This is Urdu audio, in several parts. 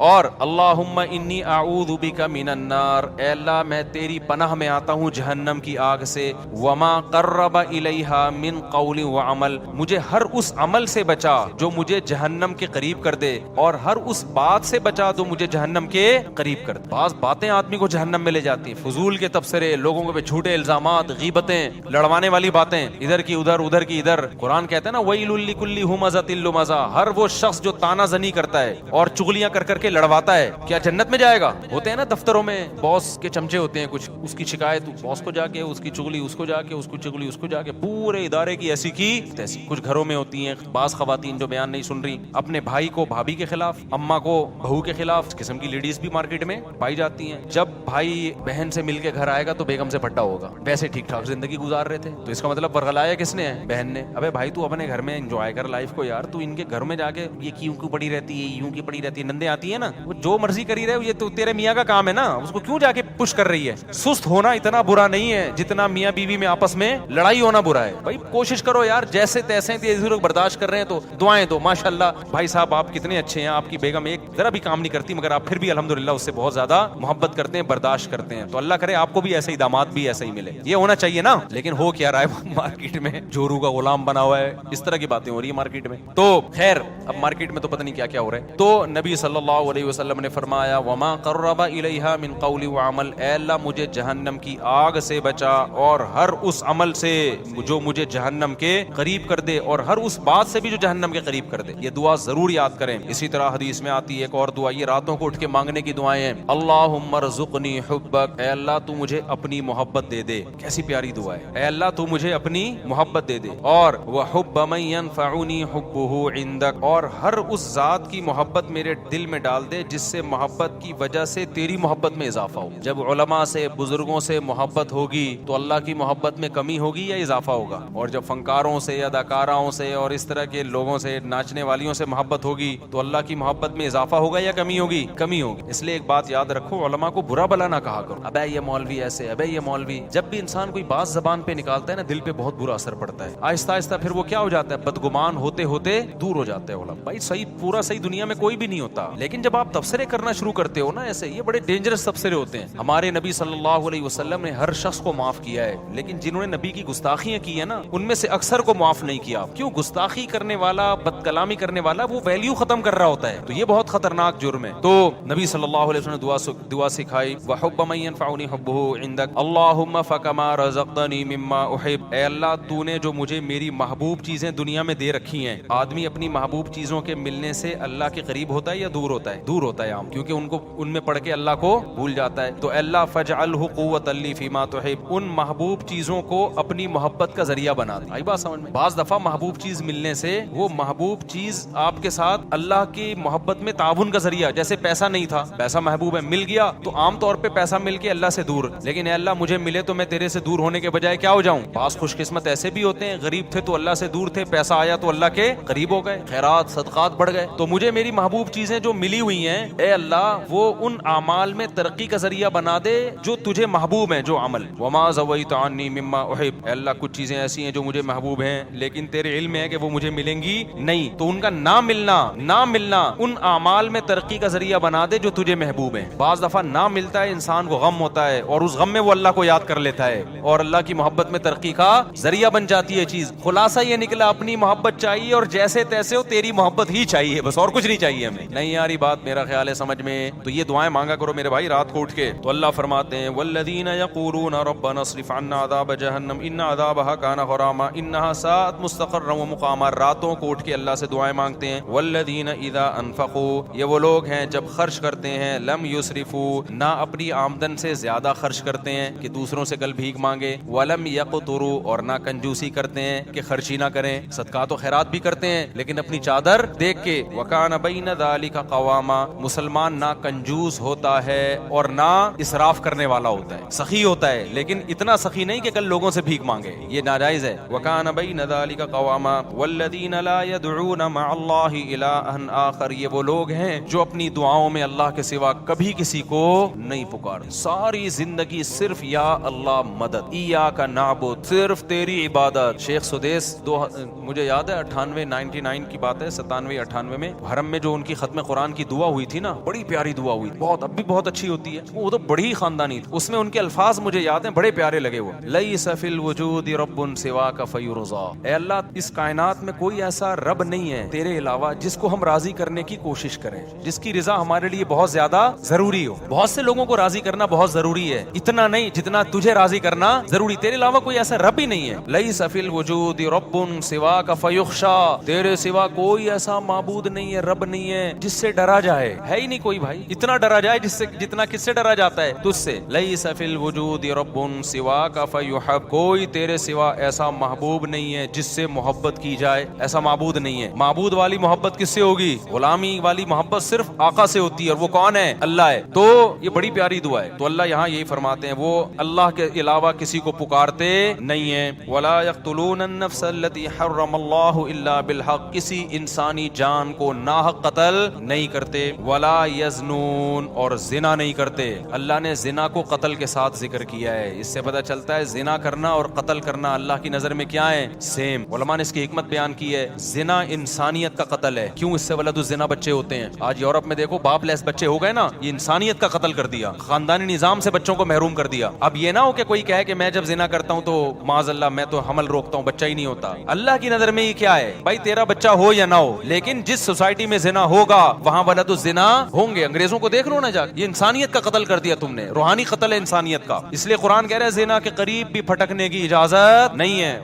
اور اللہم انی اعوذ بک من النار، اے اللہ میں تیری پناہ میں آتا ہوں جہنم کی آگ سے، وما قرب الیہا من قول وعمل، مجھے ہر اس عمل سے بچا جو مجھے جہنم کے قریب کر دے، اور ہر اس بات سے بچا جو مجھے جہنم کے قریب کر دے۔ بعض باتیں آدمی کو جہنم میں لے جاتی ہیں، فضول کے تبصرے، لوگوں کے جھوٹے الزامات، غیبتیں، لڑوانے والی باتیں، ادھر کی ادھر ادھر کی ادھر۔ قرآن کہتا ہے نا ویل لکل ہمزۃ لمزہ، ہر وہ شخص جو تانا زنی کرتا ہے اور چغلیاں کر کر کے لڑواتا ہے، کیا جنت میں جائے گا؟ ہوتے ہیں نا دفتروں میں باس کے چمچے ہوتے ہیں کچھ، اس کی شکایت باس کو جا کے، اس کی چغلی اس کو جا کے، اس کو چغلی اس کو جا کے، پورے ادارے کی ایسی کی تیسی۔ کچھ گھروں میں ہوتی ہیں بعض خواتین جو بیان نہیں سن رہی، اپنے بھائی کو بھابھی کے خلاف، اماں کو بہو کے خلاف، اس قسم کی لیڈیز بھی مارکیٹ میں پائی جاتی ہیں۔ جب بھائی بہن سے مل کے گھر آئے گا تو بیگم سے پھٹا ہوگا، ویسے ٹھیک ٹھاک زندگی گزار رہے تھے، تو اس کا مطلب ورغلایا کس نے ہے؟ بہن نے۔ ابے بھائی تو اپنے گھر میں انجوائے کر لائف کو یار، تو ان کے گھر میں جا کے یہ کیوں پڑی رہتی ہے، یوں کی پڑی رہتی ہے، نندے آتی ہے نا، وہ جو مرضی کری رہے، یہ تو تیرے میاں کا کام ہے نا، اس کو کیوں جا کے پش کر رہی ہے؟ سست ہونا اتنا برا نہیں ہے جتنا میاں بیوی میں آپس میں لڑائی ہونا برا ہے۔ بھائی کوشش کرو یار، جیسے تیسے لوگ برداشت کر رہے ہیں تو دعائیں دو، ماشاءاللہ بھائی صاحب آپ کتنے اچھے ہیں، آپ کی بیگم ایک ذرا بھی کام نہیں کرتی مگر آپ پھر بھی الحمدللہ اس سے بہت زیادہ محبت کرتے ہیں، برداشت کرتے ہیں، تو اللہ کرے آپ کو بھی ایسے ہی داماد بھی ایسا ہی ملے، یہ ہونا چاہیے نا۔ لیکن ہو کیا رہا ہے مارکیٹ میں، جورو کا غلام بنا ہوا ہے، اس طرح کی باتیں ہو رہی ہیں مارکیٹ میں۔ تو خیر اب مارکیٹ میں تو پتہ نہیں کیا کیا ہو رہا ہے۔ تو نبی صلی اللہ علیہ وسلم نے فرمایا وما قرب الیہا من قول وعمل، اے اللہ مجھے جہنم کی آگ سے بچا اور ہر اس عمل سے جو مجھے جہنم کے قریب کر دے، اور ہر اس بات سے بھی جو جہنم کے قریب کر دے۔ یہ دعا ضرور یاد کریں۔ اسی طرح حدیث میں آتی ہے ایک اور دعا، یہ راتوں کو اٹھ کے مانگنے کی دعائیں ہیں، اللہم ارزقنی حبک، اے اللہ تو مجھے اپنی محبت دے دے۔ کیسی پیاری دعا ہے، اے اللہ تو مجھے اپنی محبت دے دے، اور وحب من ینفعنی حبہ عندک، اور ہر اس ذات کی محبت میرے دل میں ڈال دے جس سے محبت کی وجہ سے تیری محبت میں اضافہ ہو۔ جب علماء سے بزرگوں سے محبت ہوگی تو اللہ کی محبت میں کمی ہوگی یا اضافہ ہوگا؟ اور جب فنکاروں سے یا اداکاراؤں سے اور اس طرح کے لوگوں سے، ناچنے والیوں سے محبت ہوگی تو اللہ کی محبت میں اضافہ ہوگا یا کمی ہوگی؟ کمی ہوگی۔ اس لیے ایک بات یاد رکھو، علماء کو برا بلا نہ کہا کرو، ابے یہ مولوی ایسے، ابے یہ مولوی۔ جب بھی انسان کوئی بات زبان پہ نکالتا ہے نا، دل پہ بہت برا اثر پڑتا ہے، آہستہ آہستہ پھر وہ کیا ہو جاتا ہے، بدگمان ہوتے ہوتے دور ہو جاتا ہے علماء۔ بھائی صحیح، پورا صحیح دنیا میں کوئی بھی نہیں ہوتا، لیکن جب آپ تبصرے کرنا شروع کرتے ہو نا ایسے، یہ بڑے ڈینجرس تبصرے ہوتے ہیں۔ ہمارے نبی صلی اللہ علیہ وسلم نے ہر شخص کو معاف کیا ہے، لیکن جنہوں نے نبی کی گستاخیاں کی ہیں نا، ان میں سے اکثر کو معاف نہیں کیا۔ کیوں؟ گستاخی کرنے والا، بد کلامی کرنے والا وہ ویلیو ختم کر رہا ہوتا ہے، تو یہ بہت خطرناک جرم ہے۔ تو نبی صلی اللہ علیہ وسلم نے دعا سکھائی، وحب من ينفعني حبه عندك اللهم فكما رزقتني مما احب، اے اللہ تو نے جو مجھے میری محبوب چیزیں دنیا میں دے رکھی ہیں۔ آدمی اپنی محبوب چیزوں کے ملنے سے اللہ کے قریب ہوتا ہے یا دور ہوتا ہے؟ دور ہوتا ہے عام، کیونکہ ان میں پڑھ کے اللہ کو بھول جاتا ہے۔ تو اے اللہ فاجعله قوة لي فيما تحب، ان محبوب چیزوں کو اپنی محبت کا ذریعہ بنا دے۔ آئی بات سمجھ میں؟ بعض دفعہ محبوب چیز ملنے سے وہ محبوب چیز آپ کے ساتھ اللہ کی محبت میں تعاون کا ذریعہ، جیسے پیسہ نہیں تھا، پیسہ محبوب ہے، مل گیا تو عام طور پہ پیسہ مل کے اللہ سے دور، لیکن اے اللہ مجھے ملے تو میں تیرے سے دور ہونے کے بجائے کیا ہو جاؤں؟ بعض خوش قسمت ایسے بھی ہوتے ہیں، غریب تھے تو اللہ سے دور تھے، پیسہ آیا تو اللہ کے قریب ہو گئے، خیرات صدقات بڑھ گئے۔ تو مجھے میری محبوب چیزیں جو ملی ہوئی ہیں، اے اللہ وہ ان اعمال میں ترقی کا ذریعہ بنا دے جو تجھے محبوب ہیں، جو عمل۔ وما زویت عنی مما احب، اے اللہ کچھ چیزیں ایسی ہیں جو مجھے محبوب ہیں لیکن تیرے علم ہے کہ وہ مجھے ملیں گی نہیں، تو ان کا نہ ملنا ان اعمال میں ترقی کا ذریعہ بنا دے جو تجھے محبوب ہیں۔ بعض دفعہ نہ ملتا ہے، انسان کو غم ہوتا ہے اور اس غم میں وہ اللہ کو یاد کر لیتا ہے اور اللہ کی محبت میں ترقی کا ذریعہ بن جاتی ہے چیز۔ خلاصہ یہ نکلا، اپنی محبت چاہیے اور جیسے تیسے ہو، تیری محبت ہی چاہیے بس، اور کچھ نہیں چاہیے ہمیں۔ نہیں یار یہ بات میرا خیال ہے سمجھ میں، تو یہ دعائیں مانگا کرو میرے بھائی رات کو اٹھ کے۔ تو اللہ فرماتے ہیں والذین یقولون ربنا اصرف عنا عذاب جہنم ان عذابها کان غراما انها ساءت مستقرا ومقاما۔ راتوں کو اٹھ کے اللہ سے دعائیں مانگتے ہیں۔ والذین اذا انفقوا، یہ وہ لوگ ہیں جب خرچ کرتے ہیں، لم یسرفوا، نہ اپنی آمدن سے زیادہ خرچ کرتے ہیں کہ دوسروں سے کل بھیک مانگے، ولم یقتروا، اور نہ کنجوسی کرتے ہیں کہ خرچی نہ کریں، صدقات و خیرات بھی کرتے ہیں لیکن اپنی چادر دیکھ کے۔ وکان بین ذلک قواما، مسلمان نہ کنجوس ہوتا ہے اور نہ اسراف کرنے والا ہوتا ہے، سخی ہوتا ہے لیکن اتنا سخی نہیں کہ کل لوگوں سے بھیک مانگے، یہ ناجائز ہے۔ وکان بین ذلک قواما والذین لا يدعون مع اللہ الہا آخر، یہ وہ لوگ ہیں جو اپنی دعاؤں میں اللہ کے سوا کبھی کسی کو نہیں پکارتے، ساری زندگی صرف یا اللہ مدد، ایاک نعبد، صرف تیری عبادت۔ شیخ سدیس مجھے یاد ہے 98 99 کی بات ہے، 97 98 میں حرم میں جو ان کی ختم قرآن کی دعا ہوئی تھی نا, بڑی پیاری دعا ہوئی, بہت اب بھی بہت اچھی ہوتی ہے, وہ تو بڑی ہی خاندانی تھی. اس میں ان کے الفاظ مجھے یاد ہیں, بڑے پیارے لگے وہ, لیس فی الوجود رب سواک فیرضا. اے اللہ اس کائنات میں کوئی ایسا رب نہیں ہے تیرے علاوہ جس کو ہم راضی کرنے کی کوشش کریں, جس کی رضا ہمارے لیے بہت زیادہ ضروری ہو. بہت سے لوگوں کو راضی کرنا بہت ضروری ہے, اتنا نہیں جتنا تجھے راضی کرنا ضروری. تیرے علاوہ کوئی ایسا رب ہی نہیں ہے. لیس فی الوجود رب سواک فیخشا, تیرے سوا کوئی ایسا معبود نہیں ہے, رب نہیں ہے جس سے ڈرا جائے, ہے ہی نہیں کوئی بھائی. اتنا ڈرا جائے جس سے, جتنا کس سے ڈرا جاتا ہے, تجھ سے. لیس فی الوجود رب سواک فیحب, کوئی تیرے سوا ایسا محبوب نہیں ہے جس سے محبت کی جائے, ایسا معبود نہیں ہے. معبود والی محبت کس سے ہوگی؟ غلامی والی محبت صرف آقا سے ہوتی ہے, اور وہ کون ہے؟ اللہ ہے. تو یہ بڑی پیاری دعا ہے. تو اللہ یہاں یہی فرماتے ہیں, وہ اللہ کے علاوہ کسی کو پکارتے نہیں ہیں. ولا یقتلون النفس التي حرم اللہ الا بالحق, کسی انسانی جان کو ناحق قتل نہیں کرتے. ولا یزنون, اور زنا نہیں کرتے. اللہ نے زنا کو قتل کے ساتھ ذکر کیا ہے. اس سے پتہ چلتا ہے زنا کرنا اور قتل کرنا اللہ کی نظر میں کیا ہے؟ سیم. علماء نے اس کی حکمت بیان کی ہے. زنا انسانیت کا قتل ہے. کیوں؟ اس سے ولد الزنا بچے ہوتے ہیں. آج یورپ میں دیکھو باپ لیس بچے ہو گئے نا, یہ انسانیت کا قتل کر دیا, خاندانی نظام سے بچوں کو محروم کر دیا. اب یہ نہ ہو کہ کوئی کہے کہ میں جب زنا کرتا ہوں تو معاذ اللہ میں تو حمل روکتا ہوں, بچہ ہی نہیں ہوتا. اللہ کی نظر میں یہ کیا ہے بھائی, تیرا بچہ ہو یا نہ ہو, لیکن جس سوسائٹی میں زنا ہوگا وہاں ولد الزنا ہوں گے. انگریزوں کو دیکھ لو نا جا, یہ انسانیت کا قتل کر دیا تم نے, روحانی قتل ہے انسانیت کا. اس لیے قرآن کہہ رہا ہے زنا کے قریب بھی پھٹکنے کی اجازت نہیں ہے.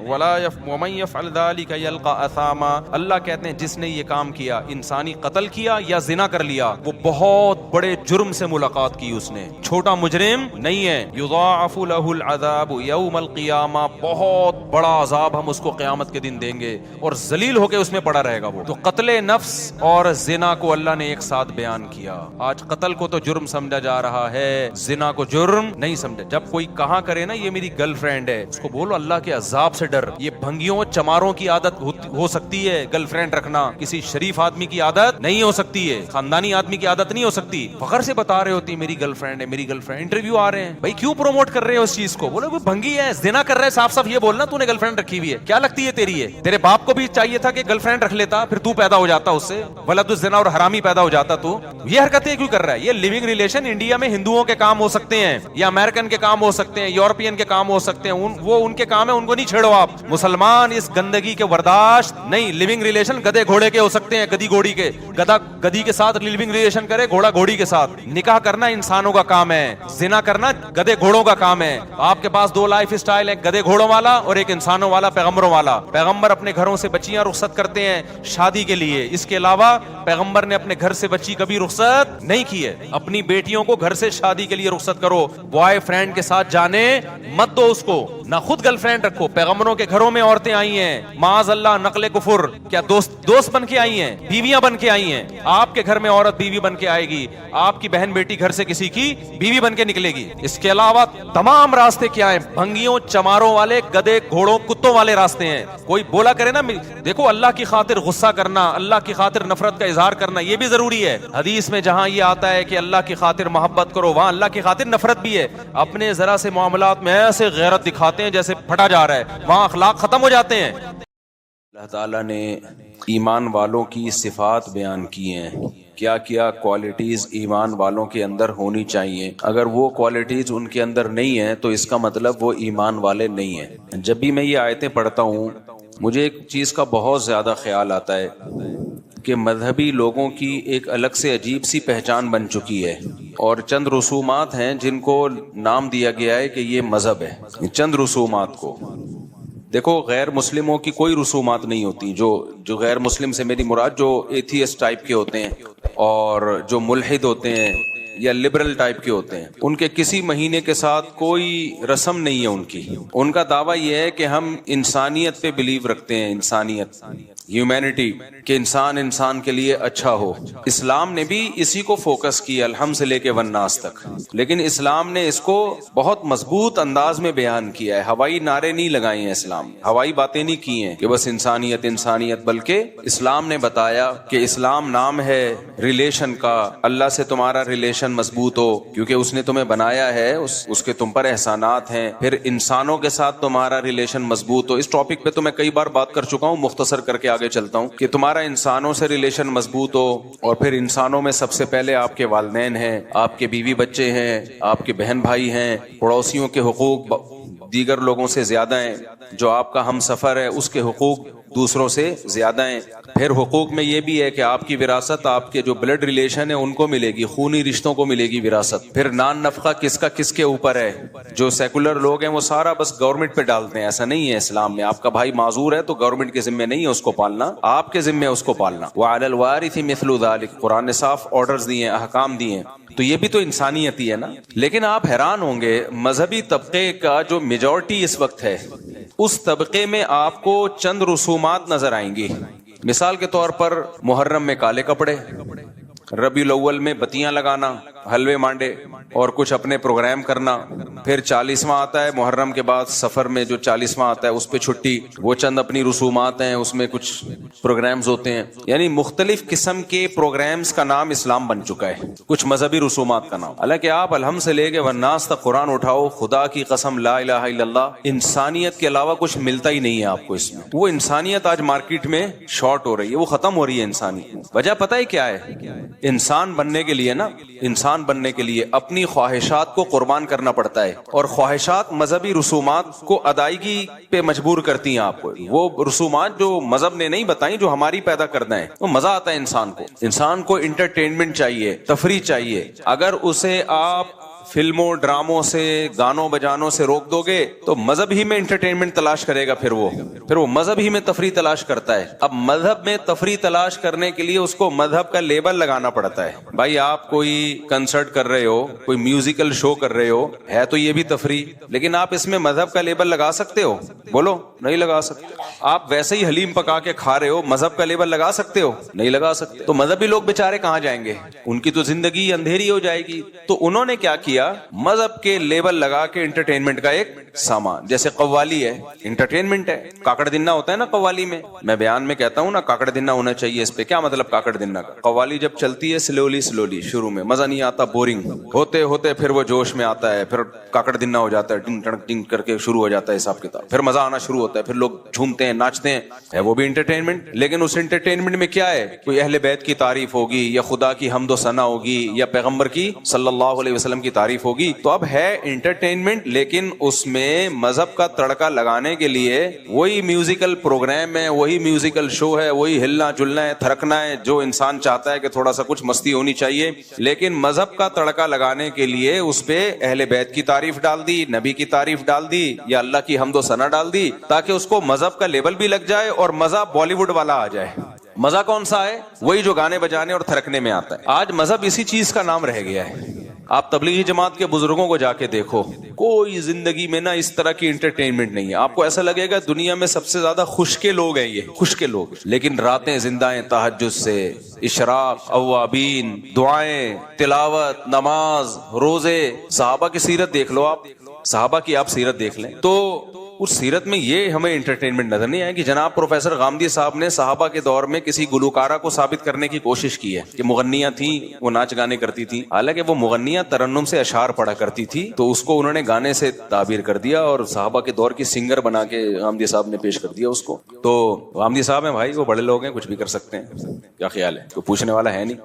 ومن يفعل ذلك يلقى اثاما, اللہ کہتے ہیں جس نے یہ کام کیا, انسانی قتل کیا یا زنا کر لیا, وہ بہت بڑے جرم سے ملاقات کی اس نے, چھوٹا مجرم نہیں ہے. یضاعف له العذاب یوم القیامہ, بہت بڑا عذاب ہم اس کو قیامت کے دن دیں گے اور ذلیل ہو کے اس میں پڑا رہے گا وہ. تو قتل نفس اور زنا کو اللہ نے ایک ساتھ بیان کیا. آج قتل کو تو جرم سمجھا جا رہا ہے, زنا کو جرم نہیں سمجھا. جب کوئی کہاں کرے نا یہ میری گرل فرینڈ ہے, اس کو بولو اللہ کے عذاب سے ڈر. یہ بھنگیوں چماروں کی عادت ہو سکتی ہے گرل فرینڈ رکھنا, کسی شریف آدمی کی عادت نہیں ہو سکتی ہے, خاندانی آدمی کی عادت نہیں ہو سکتی. فخر سے بتا رہے ہوتی میری گرل فرینڈ ہے, میری گرل فرینڈ. انٹرویو آ رہے ہیں, بھائی کیوں پروموٹ کر رہے ہو اس چیز کو؟ بولے وہ بھنگی ہے, زنا کر رہے ہیں, صاف صاف یہ بولنا تو نے گرل فرینڈ رکھی ہوئی ہے, کیا لگتی ہے تیری ہے؟ تیرے باپ کو بھی چاہیے تھا کہ گرل فرینڈ رکھ لیتا, پھر تو پیدا ہو جاتا اس سے ولد الزنا اور حرامی پیدا ہو جاتا. تو یہ حرکتیں کیوں کر رہا ہے؟ یہ لیونگ ریلیشن انڈیا میں ہندوؤں کے کام ہو سکتے ہیں, یا امریکن کے کام ہو سکتے ہیں, یورپین کے کام ہو سکتے ہیں, وہ ان کے کام ہے, ان کو نہیں چھیڑو آپ. مسلمان اس گندگی کے برداشت نہیں. لیونگ ریلیشن گدے گھوڑے کے ہو سکتے ہیں, گدی گھوڑی کے, گدا گدی کے ساتھ لیونگ ریلیشن کرے, گھوڑا گھوڑی کے ساتھ. نکاح کرنا انسانوں کا کام ہے, زنا کرنا گدے گھوڑوں کا کام ہے. آپ کے پاس دو لائف سٹائل ہے, گدے گھوڑوں والا اور ایک انسانوں والا, پیغمبروں والا. پیغمبر اپنے گھروں سے بچیاں رخصت کرتے ہیں شادی کے لیے, اس کے علاوہ پیغمبر نے اپنے گھر سے بچی کبھی رخصت نہیں کی ہے. اپنی بیٹیوں کو گھر سے شادی کے لیے رخصت کرو, بوائے فرینڈ کے ساتھ جانے مت دو اس کو, نہ خود گرل فرینڈ رکھو. پیغمبروں کے گھروں میں عورتیں آئی ہیں معاذ اللہ نقل کفر, کیا دوست بن کے آئی ہیں, بیویاں بن کے آئی ہیں. آپ کے گھر میں عورت بیوی بن کے آئے گی, آپ کی بہن بیٹی گھر سے کسی کی بیوی بن کے نکلے گی. اس کے علاوہ تمام راستے کیا ہیں؟ بھنگیوں چماروں والے, گدے گھوڑوں کتوں والے راستے ہیں. کوئی بولا کرے نا, دیکھو اللہ کی خاطر غصہ کرنا, اللہ کی خاطر نفرت کا اظہار کرنا یہ بھی ضروری ہے. حدیث میں جہاں یہ آتا ہے کہ اللہ کی خاطر محبت کرو, وہاں اللہ کی خاطر نفرت بھی ہے. اپنے ذرا سے معاملات میں ایسے غیرت دکھاتے ہیں جیسے پھٹا جا رہا ہے, وہاں اخلاق ختم ہو جاتے ہیں. اللہ تعالیٰ نے ایمان والوں کی صفات بیان کی ہیں, کیا کیا کوالٹیز ایمان والوں کے اندر ہونی چاہیے. اگر وہ کوالٹیز ان کے اندر نہیں ہیں تو اس کا مطلب وہ ایمان والے نہیں ہیں. جب بھی میں یہ آیتیں پڑھتا ہوں مجھے ایک چیز کا بہت زیادہ خیال آتا ہے کہ مذہبی لوگوں کی ایک الگ سے عجیب سی پہچان بن چکی ہے, اور چند رسومات ہیں جن کو نام دیا گیا ہے کہ یہ مذہب ہے. چند رسومات کو دیکھو, غیر مسلموں کی کوئی رسومات نہیں ہوتی. جو غیر مسلم سے میری مراد جو ایتھیسٹ ٹائپ کے ہوتے ہیں اور جو ملحد ہوتے ہیں یا لبرل ٹائپ کے ہوتے ہیں, ان کے کسی مہینے کے ساتھ کوئی رسم نہیں ہے ان کی. ان کا دعویٰ یہ ہے کہ ہم انسانیت پہ بلیو رکھتے ہیں, انسانیت, ہیومینٹی, کہ انسان کے لیے اچھا ہو. اسلام نے بھی اسی کو فوکس کیا الحمد سے لے کے والناس تک, لیکن اسلام نے اس کو بہت مضبوط انداز میں بیان کیا ہے. ہوائی نعرے نہیں لگائے ہیں اسلام, ہوائی باتیں نہیں کی ہیں کہ بس انسانیت انسانیت, بلکہ اسلام نے بتایا کہ اسلام نام ہے ریلیشن کا, اللہ سے تمہارا ریلیشن ریلیشن مضبوط ہو، کیونکہ اس نے تمہیں بنایا ہے، اس کے تم پر احسانات ہیں. پھر انسانوں کے ساتھ تمہارا ریلیشن مضبوط ہو. اس ٹاپک پہ تو میں کئی بار بات کر چکا ہوں، مختصر کر کے آگے چلتا ہوں کہ تمہارا انسانوں سے ریلیشن مضبوط ہو. اور پھر انسانوں میں سب سے پہلے آپ کے والدین ہیں، آپ کے بیوی بچے ہیں، آپ کے بہن بھائی ہیں، پڑوسیوں کے حقوق دیگر لوگوں سے زیادہ ہیں، جو آپ کا ہم سفر ہے اس کے حقوق دوسروں سے زیادہ ہیں. پھر حقوق میں یہ بھی ہے کہ آپ کی وراثت آپ کے جو بلڈ ریلیشن ہے ان کو ملے گی، خونی رشتوں کو ملے گی وراثت. پھر نان نفقہ کس کا کس کے اوپر ہے. جو سیکولر لوگ ہیں وہ سارا بس گورنمنٹ پہ ڈالتے ہیں، ایسا نہیں ہے اسلام میں. آپ کا بھائی معذور ہے تو گورنمنٹ کے ذمہ نہیں ہے اس کو پالنا، آپ کے ذمہ ہے اس کو پالنا. وعلی الوارث مثل ذلک، قرآن نے صاف آرڈرز دیے ہیں، احکام دیے ہیں. تو یہ بھی تو انسانیت ہی ہے نا. لیکن آپ حیران ہوں گے مذہبی طبقے کا جو میجورٹی اس وقت ہے، اس طبقے میں آپ کو چند رسومات نظر آئیں گی. مثال کے طور پر محرم میں کالے کپڑے، ربیع الاول میں بتیاں لگانا، حلوے مانڈے اور کچھ اپنے پروگرام کرنا. پھر 40واں آتا ہے محرم کے بعد، سفر میں جو 40واں آتا ہے اس پہ چھٹی، وہ چند اپنی رسومات ہیں، اس میں کچھ پروگرامز ہوتے ہیں. یعنی مختلف قسم کے پروگرامز کا نام اسلام بن چکا ہے، کچھ مذہبی رسومات کا نام. حالانکہ آپ الحمد سے لے کے والناس تک قرآن اٹھاؤ، خدا کی قسم لا الہ الا اللہ، انسانیت کے علاوہ کچھ ملتا ہی نہیں ہے آپ کو اس میں. وہ انسانیت آج مارکیٹ میں شارٹ ہو رہی ہے، وہ ختم ہو رہی ہے انسانیت. وجہ پتہ ہے کیا ہے؟ انسان بننے کے لیے نا، انسان بننے کے لیے اپنی خواہشات کو قربان کرنا پڑتا ہے. اور خواہشات مذہبی رسومات کو ادائیگی پہ مجبور کرتی ہیں آپ کو. وہ رسومات جو مذہب نے نہیں بتائیں، جو ہماری پیدا کرنا ہے. وہ مزہ آتا ہے انسان کو. انسان کو انٹرٹینمنٹ چاہیے، تفریح چاہیے. اگر اسے آپ فلموں ڈراموں سے گانوں بجانوں سے روک دو گے تو مذہب ہی میں انٹرٹینمنٹ تلاش کرے گا. پھر وہ مذہب ہی میں تفریح تلاش کرتا ہے. اب مذہب میں تفریح تلاش کرنے کے لیے اس کو مذہب کا لیبل لگانا پڑتا ہے. بھائی آپ کوئی کنسرٹ کر رہے ہو، کوئی میوزیکل شو کر رہے ہو، ہے تو یہ بھی تفریح، لیکن آپ اس میں مذہب کا لیبل لگا سکتے ہو؟ بولو نہیں لگا سکتے. آپ ویسے ہی حلیم پکا کے کھا رہے ہو، مذہب کا لیبل لگا سکتے ہو؟ نہیں لگا سکتے. تو مذہبی لوگ بیچارے کہاں جائیں گے؟ ان کی تو زندگی اندھیری ہو جائے گی. تو انہوں نے کیا کیا؟ مذہب کے لیبل لگا کے انٹرٹینمنٹ کا ایک سامان، جیسے قوالی ہے، انٹرٹینمنٹ ہے. کاکڑ دنہ ہوتا ہے نا قوالی میں بیان میں کہتا ہوں نا کاکڑ دنہ ہونا چاہیے. اس پہ کیا مطلب کاکڑ دنہ کا؟ قوالی جب چلتی ہے سلولی شروع میں مزہ نہیں آتا، بورنگ ہوتے ہوتے پھر وہ جوش میں آتا ہے، پھر کاکڑ دنہ ہو جاتا ہے، ٹنگ ٹنگ ٹنگ کر کے شروع ہو جاتا ہے حساب کتاب، پھر مزہ آنا شروع ہوتا ہے، پھر لوگ جھومتے ہیں ناچتے ہیں. ہے وہ بھی انٹرٹینمنٹ. لیکن اس انٹرٹینمنٹ میں کیا ہے؟ کوئی اہل بیت کی تعریف ہوگی، یا خدا کی حمد و ثنا ہوگی، یا پیغمبر کی صلی اللہ علیہ وسلم کی تعریف ہوگی. تو اب ہے انٹرٹینمنٹ، لیکن اس میں مذہب کا تڑکا لگانے کے لیے وہی میوزیکل پروگرام ہے، وہی میوزیکل شو ہے، وہی ہلنا جلنا ہے، تھرکنا ہے، جو انسان چاہتا ہے کہ تھوڑا سا کچھ مستی ہونی چاہیے. لیکن مذہب کا تڑکا لگانے کے لیے اس پہ اہل بیت کی تعریف ڈال دی، نبی کی تعریف ڈال دی، یا اللہ کی حمد و ثنا ڈال دی، تاکہ اس کو مذہب کا لیبل بھی لگ جائے اور مزہ بالی ووڈ والا آ جائے. مزہ کون سا ہے؟ وہی جو گانے بجانے اور تھرکنے میں آتا ہے. آج مذہب اسی چیز کا نام رہ گیا ہے. آپ تبلیغی جماعت کے بزرگوں کو جا کے دیکھو، کوئی زندگی میں نا اس طرح کی انٹرٹینمنٹ نہیں ہے. آپ کو ایسا لگے گا دنیا میں سب سے زیادہ خوش کے لوگ ہیں یہ، خوش کے لوگ. لیکن راتیں زندہ ہیں تہجد سے، اشراق، اوابین، دعائیں، تلاوت، نماز، روزے. صحابہ کی سیرت دیکھ لو آپ، صحابہ کی آپ سیرت دیکھ لیں تو اس سیرت میں یہ ہمیں انٹرٹینمنٹ نظر نہیں آئے کہ جناب پروفیسر غامدی صاحب نے صحابہ کے دور میں کسی گلوکارہ کو ثابت کرنے کی کوشش کی ہے کہ مغنیاں تھیں، وہ ناچ گانے کرتی تھیں. حالانکہ وہ مغنیاں ترنم سے اشعار پڑھا کرتی تھی، تو اس کو انہوں نے گانے سے تعبیر کر دیا اور صحابہ کے دور کی سنگر بنا کے غامدی صاحب نے پیش کر دیا اس کو. تو غامدی صاحب ہیں بھائی، وہ بڑے لوگ ہیں، کچھ بھی کر سکتے ہیں. کیا خیال ہے؟ کوئی پوچھنے والا ہے نہیں.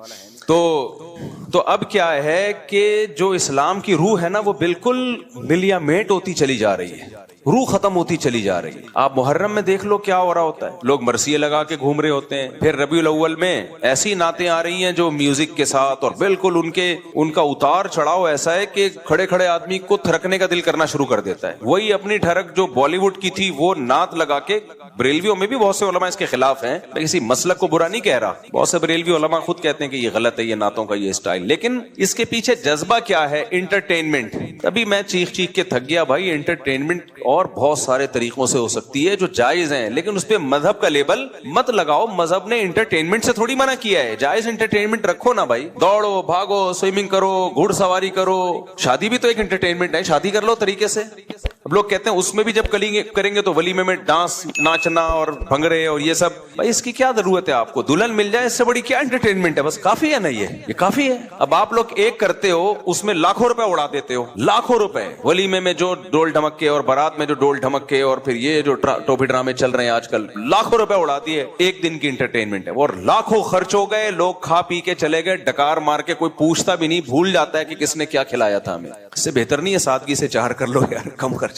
تو اب کیا ہے کہ جو اسلام کی روح ہے نا وہ بالکل ملیا میٹ ہوتی چلی جا رہی ہے، روح ختم ہوتی چلی جا رہی ہے. آپ محرم میں دیکھ لو کیا ہو رہا ہوتا ہے، لوگ مرثیے لگا کے گھوم رہے ہوتے ہیں. پھر ربیع الاول میں ایسی نعتیں آ رہی ہیں جو میوزک کے ساتھ، اور بالکل ان کا اتار چڑھاؤ ایسا ہے کہ کھڑے کھڑے آدمی کو تھرکنے کا دل کرنا شروع کر دیتا ہے. وہی اپنی ٹھڑک جو بالی ووڈ کی تھی وہ نعت لگا کے. بریلویوں میں بھی بہت سے علماء اس کے خلاف ہیں، میں کسی مسلک کو برا نہیں کہہ رہا، بہت سے بریلوی علماء خود کہتے ہیں کہ یہ غلط ہے، یہ نعتوں کا یہ اسٹائل. لیکن اس کے پیچھے جذبہ کیا ہے؟ انٹرٹینمنٹ. ابھی میں چیخ کے تھک گیا بھائی. انٹرٹینمنٹ اور بہت سارے طریقوں سے ہو سکتی ہے جو جائز ہیں، لیکن اس پہ مذہب کا لیبل مت لگاؤ. مذہب نے انٹرٹینمنٹ سے تھوڑی منع کیا ہے، جائز انٹرٹینمنٹ رکھو نا بھائی. دوڑو، بھاگو، سوئمنگ کرو، گھڑ سواری کرو. شادی بھی تو ایک انٹرٹینمنٹ ہے، شادی کر لو طریقے سے. اب لوگ کہتے ہیں اس میں بھی جب کریں گے تو ولیمے میں ڈانس ناچنا اور بھنگڑے اور یہ سب، بھائی اس کی کیا ضرورت ہے؟ آپ کو دلہن مل جائے اس سے بڑی کیا انٹرٹینمنٹ ہے؟ بس کافی ہے نا، یہ کافی ہے۔ اب آپ لوگ ایک کرتے ہو اس میں لاکھوں روپے اڑا دیتے ہو، لاکھوں روپے ولیمے میں جو ڈول ڈھمکے اور بارات میں جو ڈول ڈھمکے اور پھر یہ جو ٹوپی ڈرامے چل رہے ہیں آج کل، لاکھوں روپے اڑا دیے، ایک دن کی انٹرٹینمنٹ ہے اور لاکھوں خرچ ہو گئے، لوگ کھا پی کے چلے گئے، ڈکار مار کے، کوئی پوچھتا بھی نہیں، بھول جاتا ہے کہ کس نے کیا کھلایا تھا ہمیں۔ اس سے بہتر نہیں ہے سادگی سے چار کر لو یار، کم خرچہ۔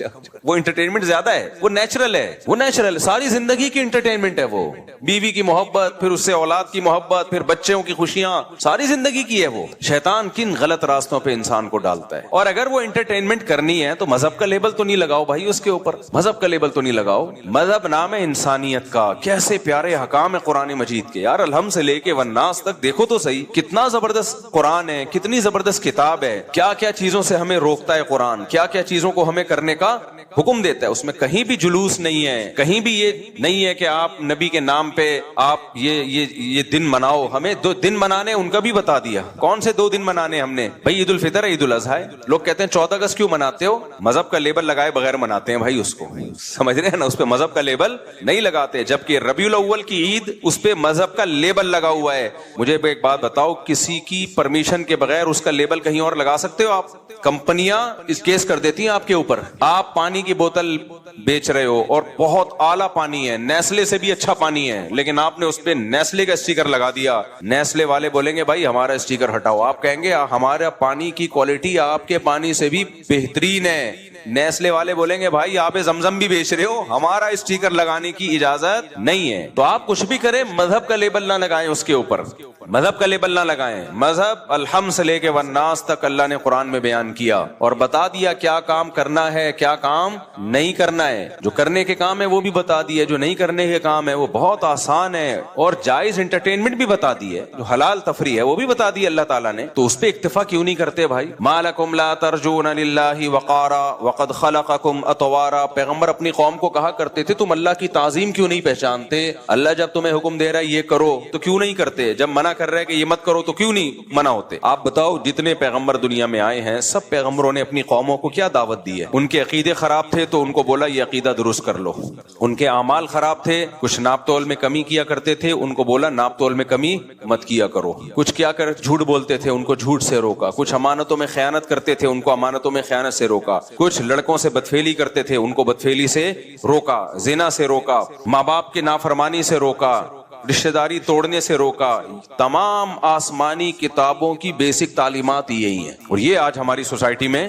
وہ انٹرٹینمنٹ زیادہ ہے، وہ نیچرل ہے، وہ نیچرل ساری زندگی کی انٹرٹینمنٹ ہے، وہ بیوی کی محبت، پھر اس سے اولاد کی محبت، پھر بچوں کی خوشیاں، ساری زندگی کی ہے وہ۔ شیطان کن غلط راستوں پہ انسان کو ڈالتا ہے۔ اور اگر وہ انٹرٹینمنٹ کرنی ہے تو مذہب کا لیبل تو نہیں لگاؤ بھائی اس کے اوپر، مذہب کا لیبل تو نہیں لگاؤ۔ مذہب نام ہے انسانیت کا، کیسے پیارے حکام ہے قرآن مجید کے یار، الحمد سے لے کے والناس تک دیکھو تو صحیح، کتنا زبردست قرآن ہے، کتنی زبردست کتاب ہے، کیا کیا چیزوں سے ہمیں روکتا ہے قرآن، کیا کیا چیزوں کو ہمیں کرنے کا حکم دیتا ہے۔ اس میں کہیں بھی جلوس نہیں ہے، کہیں بھی یہ نہیں ہے کہ آپ نبی کے نام پہ آپ یہ دن مناؤ۔ ہمیں دو دن منانے ان کا بھی بتا دیا، کون سے 2 دن منانے ہم نے؟ بھائی عید الفطر ہے، عید الاضحیٰ ہے۔ لوگ کہتے ہیں 14 اگست کیوں مناتے ہو؟ مذہب کا لیبل لگائے بغیر مناتے ہیں بھائی اس کو، سمجھ رہے ہیں نا، اس پہ مذہب کا لیبل نہیں لگاتے، جبکہ ربیع الاول کی عید اس پہ مذہب کا لیبل لگا ہوا ہے۔ مجھے ایک بات بتاؤ، کسی کی پرمیشن کے بغیر اس کا لیبل کہیں اور لگا سکتے ہو آپ؟ کمپنیاں اس کیس کر دیتی ہیں آپ کے اوپر۔ آپ پانی کی بوتل بیچ رہے ہو اور بہت اعلیٰ پانی ہے، نیسلے سے بھی اچھا پانی ہے، لیکن آپ نے اس پہ نیسلے کا اسٹیکر لگا دیا۔ نیسلے والے بولیں گے بھائی ہمارا اسٹیکر ہٹاؤ، آپ کہیں گے ہمارا پانی کی کوالٹی آپ کے پانی سے بھی بہترین ہے۔ نیسلے والے بولیں گے بھائی آپ زمزم بھی بیچ رہے ہو، ہمارا اسٹیکر لگانے کی اجازت نہیں ہے۔ تو آپ کچھ بھی کریں، مذہب کا لیبل نہ لگائیں اس کے اوپر، مذہب کا لیبل نہ لگائیں۔ مذہب الحمد سے لے کے والناس تک اللہ نے قرآن میں بیان کیا اور بتا دیا کیا کام کرنا ہے، کیا کام نہیں کرنا ہے۔ جو کرنے کے کام ہے وہ بھی بتا دیا، جو نہیں کرنے کے کام ہے وہ بہت آسان ہے، اور جائز انٹرٹینمنٹ بھی بتا دی ہے، جو حلال تفریح ہے وہ بھی بتا دی اللہ تعالیٰ نے۔ تو اس پہ اکتفا کیوں نہیں کرتے بھائی؟ ما لکم لا ترجون للہ وقارا وقد خلقکم اطوارا۔ پیغمبر اپنی قوم کو کہا کرتے تھے تم اللہ کی تعظیم کیوں نہیں پہچانتے؟ اللہ جب تمہیں حکم دے رہا ہے یہ کرو تو کیوں نہیں کرتے؟ جب منع کر رہے کہ یہ مت کرو تو کیوں نہیں منع ہوتے؟ آپ بتاؤ، جتنے پیغمبر دنیا میں آئے ہیں سب پیغمبروں نے اپنی قوموں کو کیا دعوت دی ہے؟ ان کے عقیدے خراب تھے تو ان کو بولا یہ عقیدہ درست کر لو، ان کے اعمال خراب تھے، کچھ ناپ تول میں کمی کیا کرتے تھے، ان کو بولا ناپ تول میں کمی مت کیا کرو، کچھ کیا کر جھوٹ بولتے تھے ان کو جھوٹ سے روکا، کچھ امانتوں میں خیانت کرتے تھے ان کو امانتوں میں خیانت سے روکا، کچھ لڑکوں سے بدفعلی کرتے تھے ان کو بدفعلی سے روکا، زنا سے روکا، ماں باپ کی نافرمانی سے روکا، رشتہ داری توڑنے سے روکا۔ تمام آسمانی کتابوں کی بیسک تعلیمات یہی ہیں، اور یہ آج ہماری سوسائٹی میں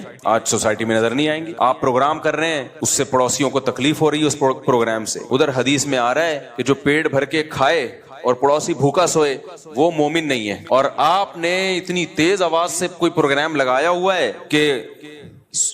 نظر نہیں آئیں گی۔ آپ پروگرام کر رہے ہیں، اس سے پڑوسیوں کو تکلیف ہو رہی ہے اس پروگرام سے۔ ادھر حدیث میں آ رہا ہے کہ جو پیٹ بھر کے کھائے اور پڑوسی بھوکا سوئے وہ مومن نہیں ہے، اور آپ نے اتنی تیز آواز سے کوئی پروگرام لگایا ہوا ہے کہ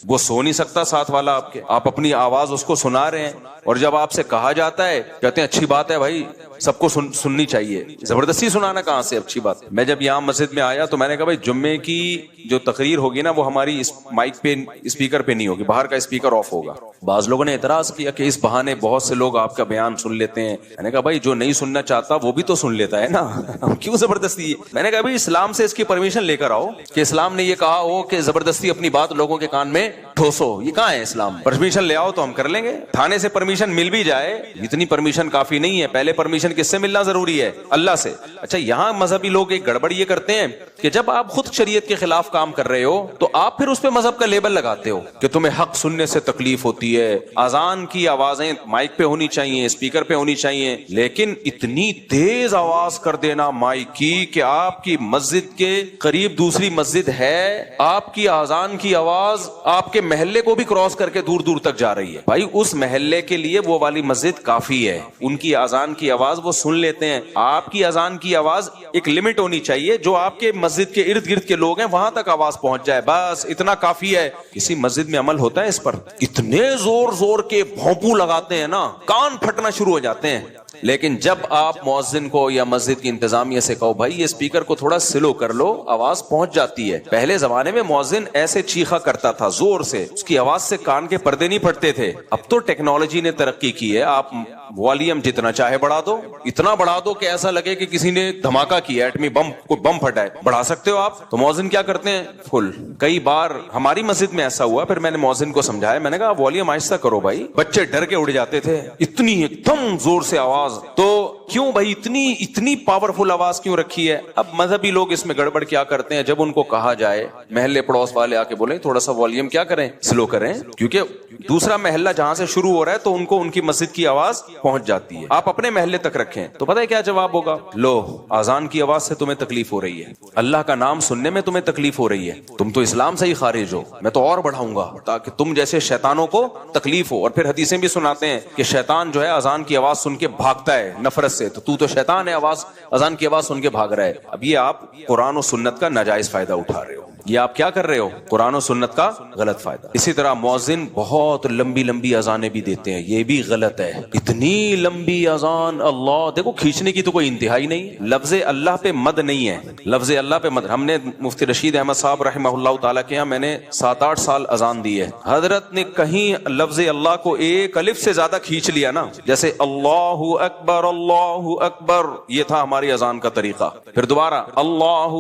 وہ سو نہیں سکتا ساتھ والا آپ کے، آپ اپنی آواز اس کو سنا رہے ہیں، اور جب آپ سے کہا جاتا ہے کہتے ہیں اچھی بات ہے بھائی سب کو سننی چاہیے۔ زبردستی سنانا کہاں سے اچھی بات؟ میں جب یہاں مسجد میں آیا تو میں نے کہا بھائی جمعے کی جو تقریر ہوگی نا وہ ہماری اس مائک پہ اسپیکر پہ نہیں ہوگی، باہر کا اسپیکر آف ہوگا۔ بعض لوگوں نے اعتراض کیا کہ اس بہانے بہت سے لوگ آپ کا بیان سن لیتے ہیں۔ میں نے کہا بھائی جو نہیں سننا چاہتا وہ بھی تو سن لیتا ہے نا، کیوں زبردستی؟ میں نے کہا بھائی اسلام سے اس کی پرمیشن لے کر آؤ کہ اسلام نے یہ کہا ہو کہ زبردستی اپنی بات لوگوں کے کان میں ٹھوسو، یہ کہاں ہے اسلام؟ پرمیشن لے آؤ تو ہم کر لیں گے۔ تھانے سے پرمیشن مل بھی جائے، اتنی پرمیشن کافی نہیں ہے، پہلے پرمیشن کس سے ملنا ضروری ہے؟ اللہ سے۔ اچھا یہاں مذہبی لوگ ایک گڑبڑ یہ کرتے ہیں کہ جب آپ خود شریعت کے خلاف کام کر رہے ہو تو آپ پھر اس پہ مذہب کا لیبل لگاتے ہو کہ تمہیں حق سننے سے تکلیف ہوتی ہے، اذان کی آوازیں مائک پہ ہونی چاہیے، اسپیکر پہ ہونی چاہیے، لیکن اتنی تیز آواز کر دینا مائک کی کہ آپ کی مسجد کے قریب دوسری مسجد ہے، آپ کی اذان کی آواز آپ کے محلے کو بھی کراس کر کے دور دور تک جا رہی ہے۔ بھائی اس محلے کے لیے وہ والی مسجد کافی ہے، ان کی اذان کی آواز وہ سن لیتے ہیں، آپ کی اذان کی آواز ایک لمٹ ہونی چاہیے، جو آپ کے مسجد کے ارد گرد کے لوگ ہیں وہاں تک آواز پہنچ جائے، بس اتنا کافی ہے۔ کسی مسجد میں عمل ہوتا ہے اس پر؟ اتنے زور زور کے بھونپو لگاتے ہیں نا، کان پھٹنا شروع ہو جاتے ہیں۔ لیکن جب آپ مؤذن کو یا مسجد کی انتظامیہ سے کہو بھائی یہ اسپیکر کو تھوڑا سلو کر لو، آواز پہنچ جاتی ہے. پہلے زمانے میں مؤذن ایسے چیخا کرتا تھا زور سے، اس کی آواز سے کان کے پردے نہیں پھٹتے تھے. اب تو ٹیکنالوجی نے ترقی کی ہے، آپ والیوم جتنا چاہے بڑھا دو، اتنا بڑھا دو کہ ایسا لگے کہ کسی نے دھماکہ کیا، ایٹمی بم، کوئی بم پھٹا ہے. بڑھا سکتے ہو آپ. تو مؤذن کیا کرتے ہیں؟ فل. کئی بار ہماری مسجد میں ایسا ہوا، پھر میں نے مؤذن کو سمجھایا، میں نے کہا والیوم آہستہ کرو بھائی. بچے ڈر کے اڑ جاتے تھے، اتنی ایک دم زور سے آواز. تو کیوں بھائی اتنی پاورفل آواز کیوں رکھی ہے؟ اب مذہبی لوگ اس میں گڑبڑ کیا کرتے ہیں، جب ان کو کہا جائے، محلے پڑوس والے آ کے بولیں تھوڑا سا والیوم کیا کریں، سلو کریں، کیونکہ دوسرا محلہ جہاں سے شروع ہو رہا ہے تو ان کو ان کی مسجد کی آواز پہنچ جاتی ہے. آپ اپنے محلے تک رکھیں. تو پتہ ہے کیا جواب ہوگا؟ لو اذان کی آواز سے تمہیں تکلیف ہو رہی ہے، اللہ کا نام سننے میں تمہیں تکلیف ہو رہی ہے، تم تو اسلام سے ہی خارج ہو، میں تو اور بڑھاؤں گا تاکہ تم جیسے شیطانوں کو تکلیف ہو. اور پھر حدیثیں بھی سناتے ہیں کہ شیطان جو ہے اذان کی آواز سن کے بھاگتا ہے نفرت سے، تو شیطان ہے، اذان کی آواز سن کے بھاگ رہا ہے. اب یہ آپ قرآن و سنت کا ناجائز فائدہ اٹھا رہے ہو. یہ آپ کیا کر رہے ہو؟ قرآن و سنت کا غلط فائدہ. اسی طرح مؤذن بہت لمبی لمبی اذانیں بھی دیتے ہیں، یہ بھی غلط ہے. اتنی لمبی اذان، اللہ دیکھو کھینچنے کی تو کوئی انتہائی نہیں. لفظ اللہ پہ مد نہیں ہے، لفظ اللہ پہ مد. ہم نے مفتی رشید احمد صاحب رحمہ اللہ تعالیٰ کے یہاں میں نے 7-8 سال اذان دی ہے. حضرت نے کہیں لفظ اللہ کو ایک الف سے زیادہ کھینچ لیا نا، جیسے اللہ اکبر اللہ اکبر، یہ تھا ہماری اذان کا طریقہ. پھر دوبارہ اللہ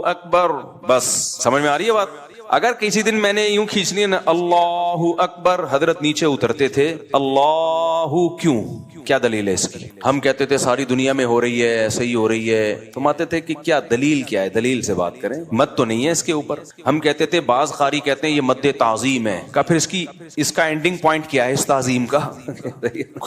اکبر، بس سمجھ میں آ رہی ہے بات؟ اگر کسی دن میں نے یوں کھینچ لیا نا اللہ اکبر، حضرت نیچے اترتے تھے. اللہ کیوں؟ کیا دلیل ہے اس کی؟ ہم کہتے تھے ساری دنیا میں ہو رہی ہے، ایسے ہی ہو رہی ہے. تم آتے تھے کہ کیا دلیل کیا ہے، دلیل سے بات کریں. مد تو نہیں ہے اس کے اوپر. ہم کہتے تھے بعض قاری کہتے ہیں یہ مد تعظیم ہے. کہ پھر اس کا اینڈنگ پوائنٹ کیا ہے اس تعظیم کا؟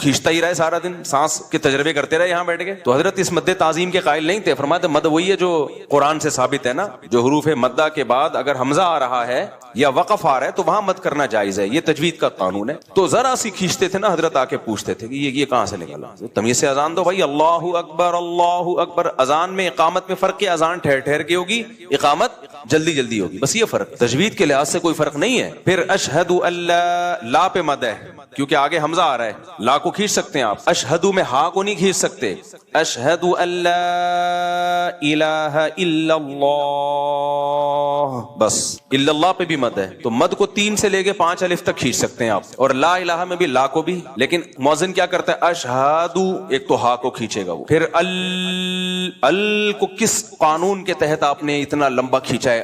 کھینچتا ہی رہے سارا دن، سانس کے تجربے کرتے رہے یہاں بیٹھ کے. تو حضرت اس مد تعظیم کے قائل نہیں تھے. فرماتے مد وہی ہے جو قرآن سے ثابت ہے نا، جو حروف مدہ کے بعد اگر حمزہ آ رہا ہے یا وقف آ رہا ہے تو وہاں مد کرنا جائز ہے، یہ تجوید کا قانون ہے. تو ذرا سی کھینچتے تھے نا، حضرت آ کے پوچھتے تھے کہ یہ کہاں سے نکلا. تمیز سے اذان دو بھائی، اللہ اکبر اللہ اکبر. اذان میں اقامت میں فرق کیا؟ اذان ٹھہر ٹھہر کے ہوگی، اقامت جلدی جلدی ہوگی، بس یہ فرق. تجوید کے لحاظ سے کوئی فرق نہیں ہے. پھر اشہد اللہ، لا پہ مد ہے کیونکہ آگے حمزہ آ رہا ہے. لا کو کھینچ سکتے ہیں آپ، اشہد میں ہا کو نہیں کھینچ سکتے. اشہد اللہ الہ الا اللہ، بس الا اللہ پہ بھی مد ہے. تو مد کو 3 سے لے کے 5 الف تک کھینچ سکتے ہیں آپ. اور لا الہ میں بھی لا کو بھی. لیکن مؤذن کیا کرتا ہے؟ اشہد، ایک تو ہا کو کھینچے گا وہ. پھر ال کو کس قانون کے تحت آپ نے اتنا لمبا کھینچا ہے؟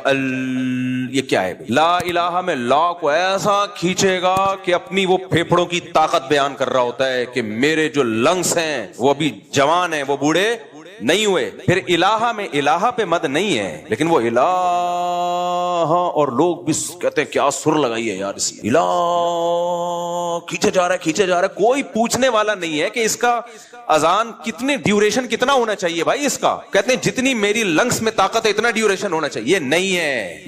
یہ کیا ہے؟ لا الہ میں لا کو ایسا کھینچے گا کہ اپنی وہ پھیپھڑوں کی طاقت بیان کر رہا ہوتا ہے کہ میرے جو لنگس ہیں وہ ابھی جوان ہیں، وہ بوڑھے نہیں ہوئے. پھر الہ میں الہ پہ مد نہیں ہے، لیکن وہ الہ، اور لوگ بھی کہتے ہیں کیا سر لگائی ہے یار اس میں، الہ کھینچے جا رہا ہے. کوئی پوچھنے والا نہیں ہے کہ اس کا اذان کتنے ڈیوریشن کتنا ہونا چاہیے بھائی اس کا. کہتے ہیں جتنی میری لنگس میں طاقت ہے اتنا ڈیوریشن ہونا چاہیے. یہ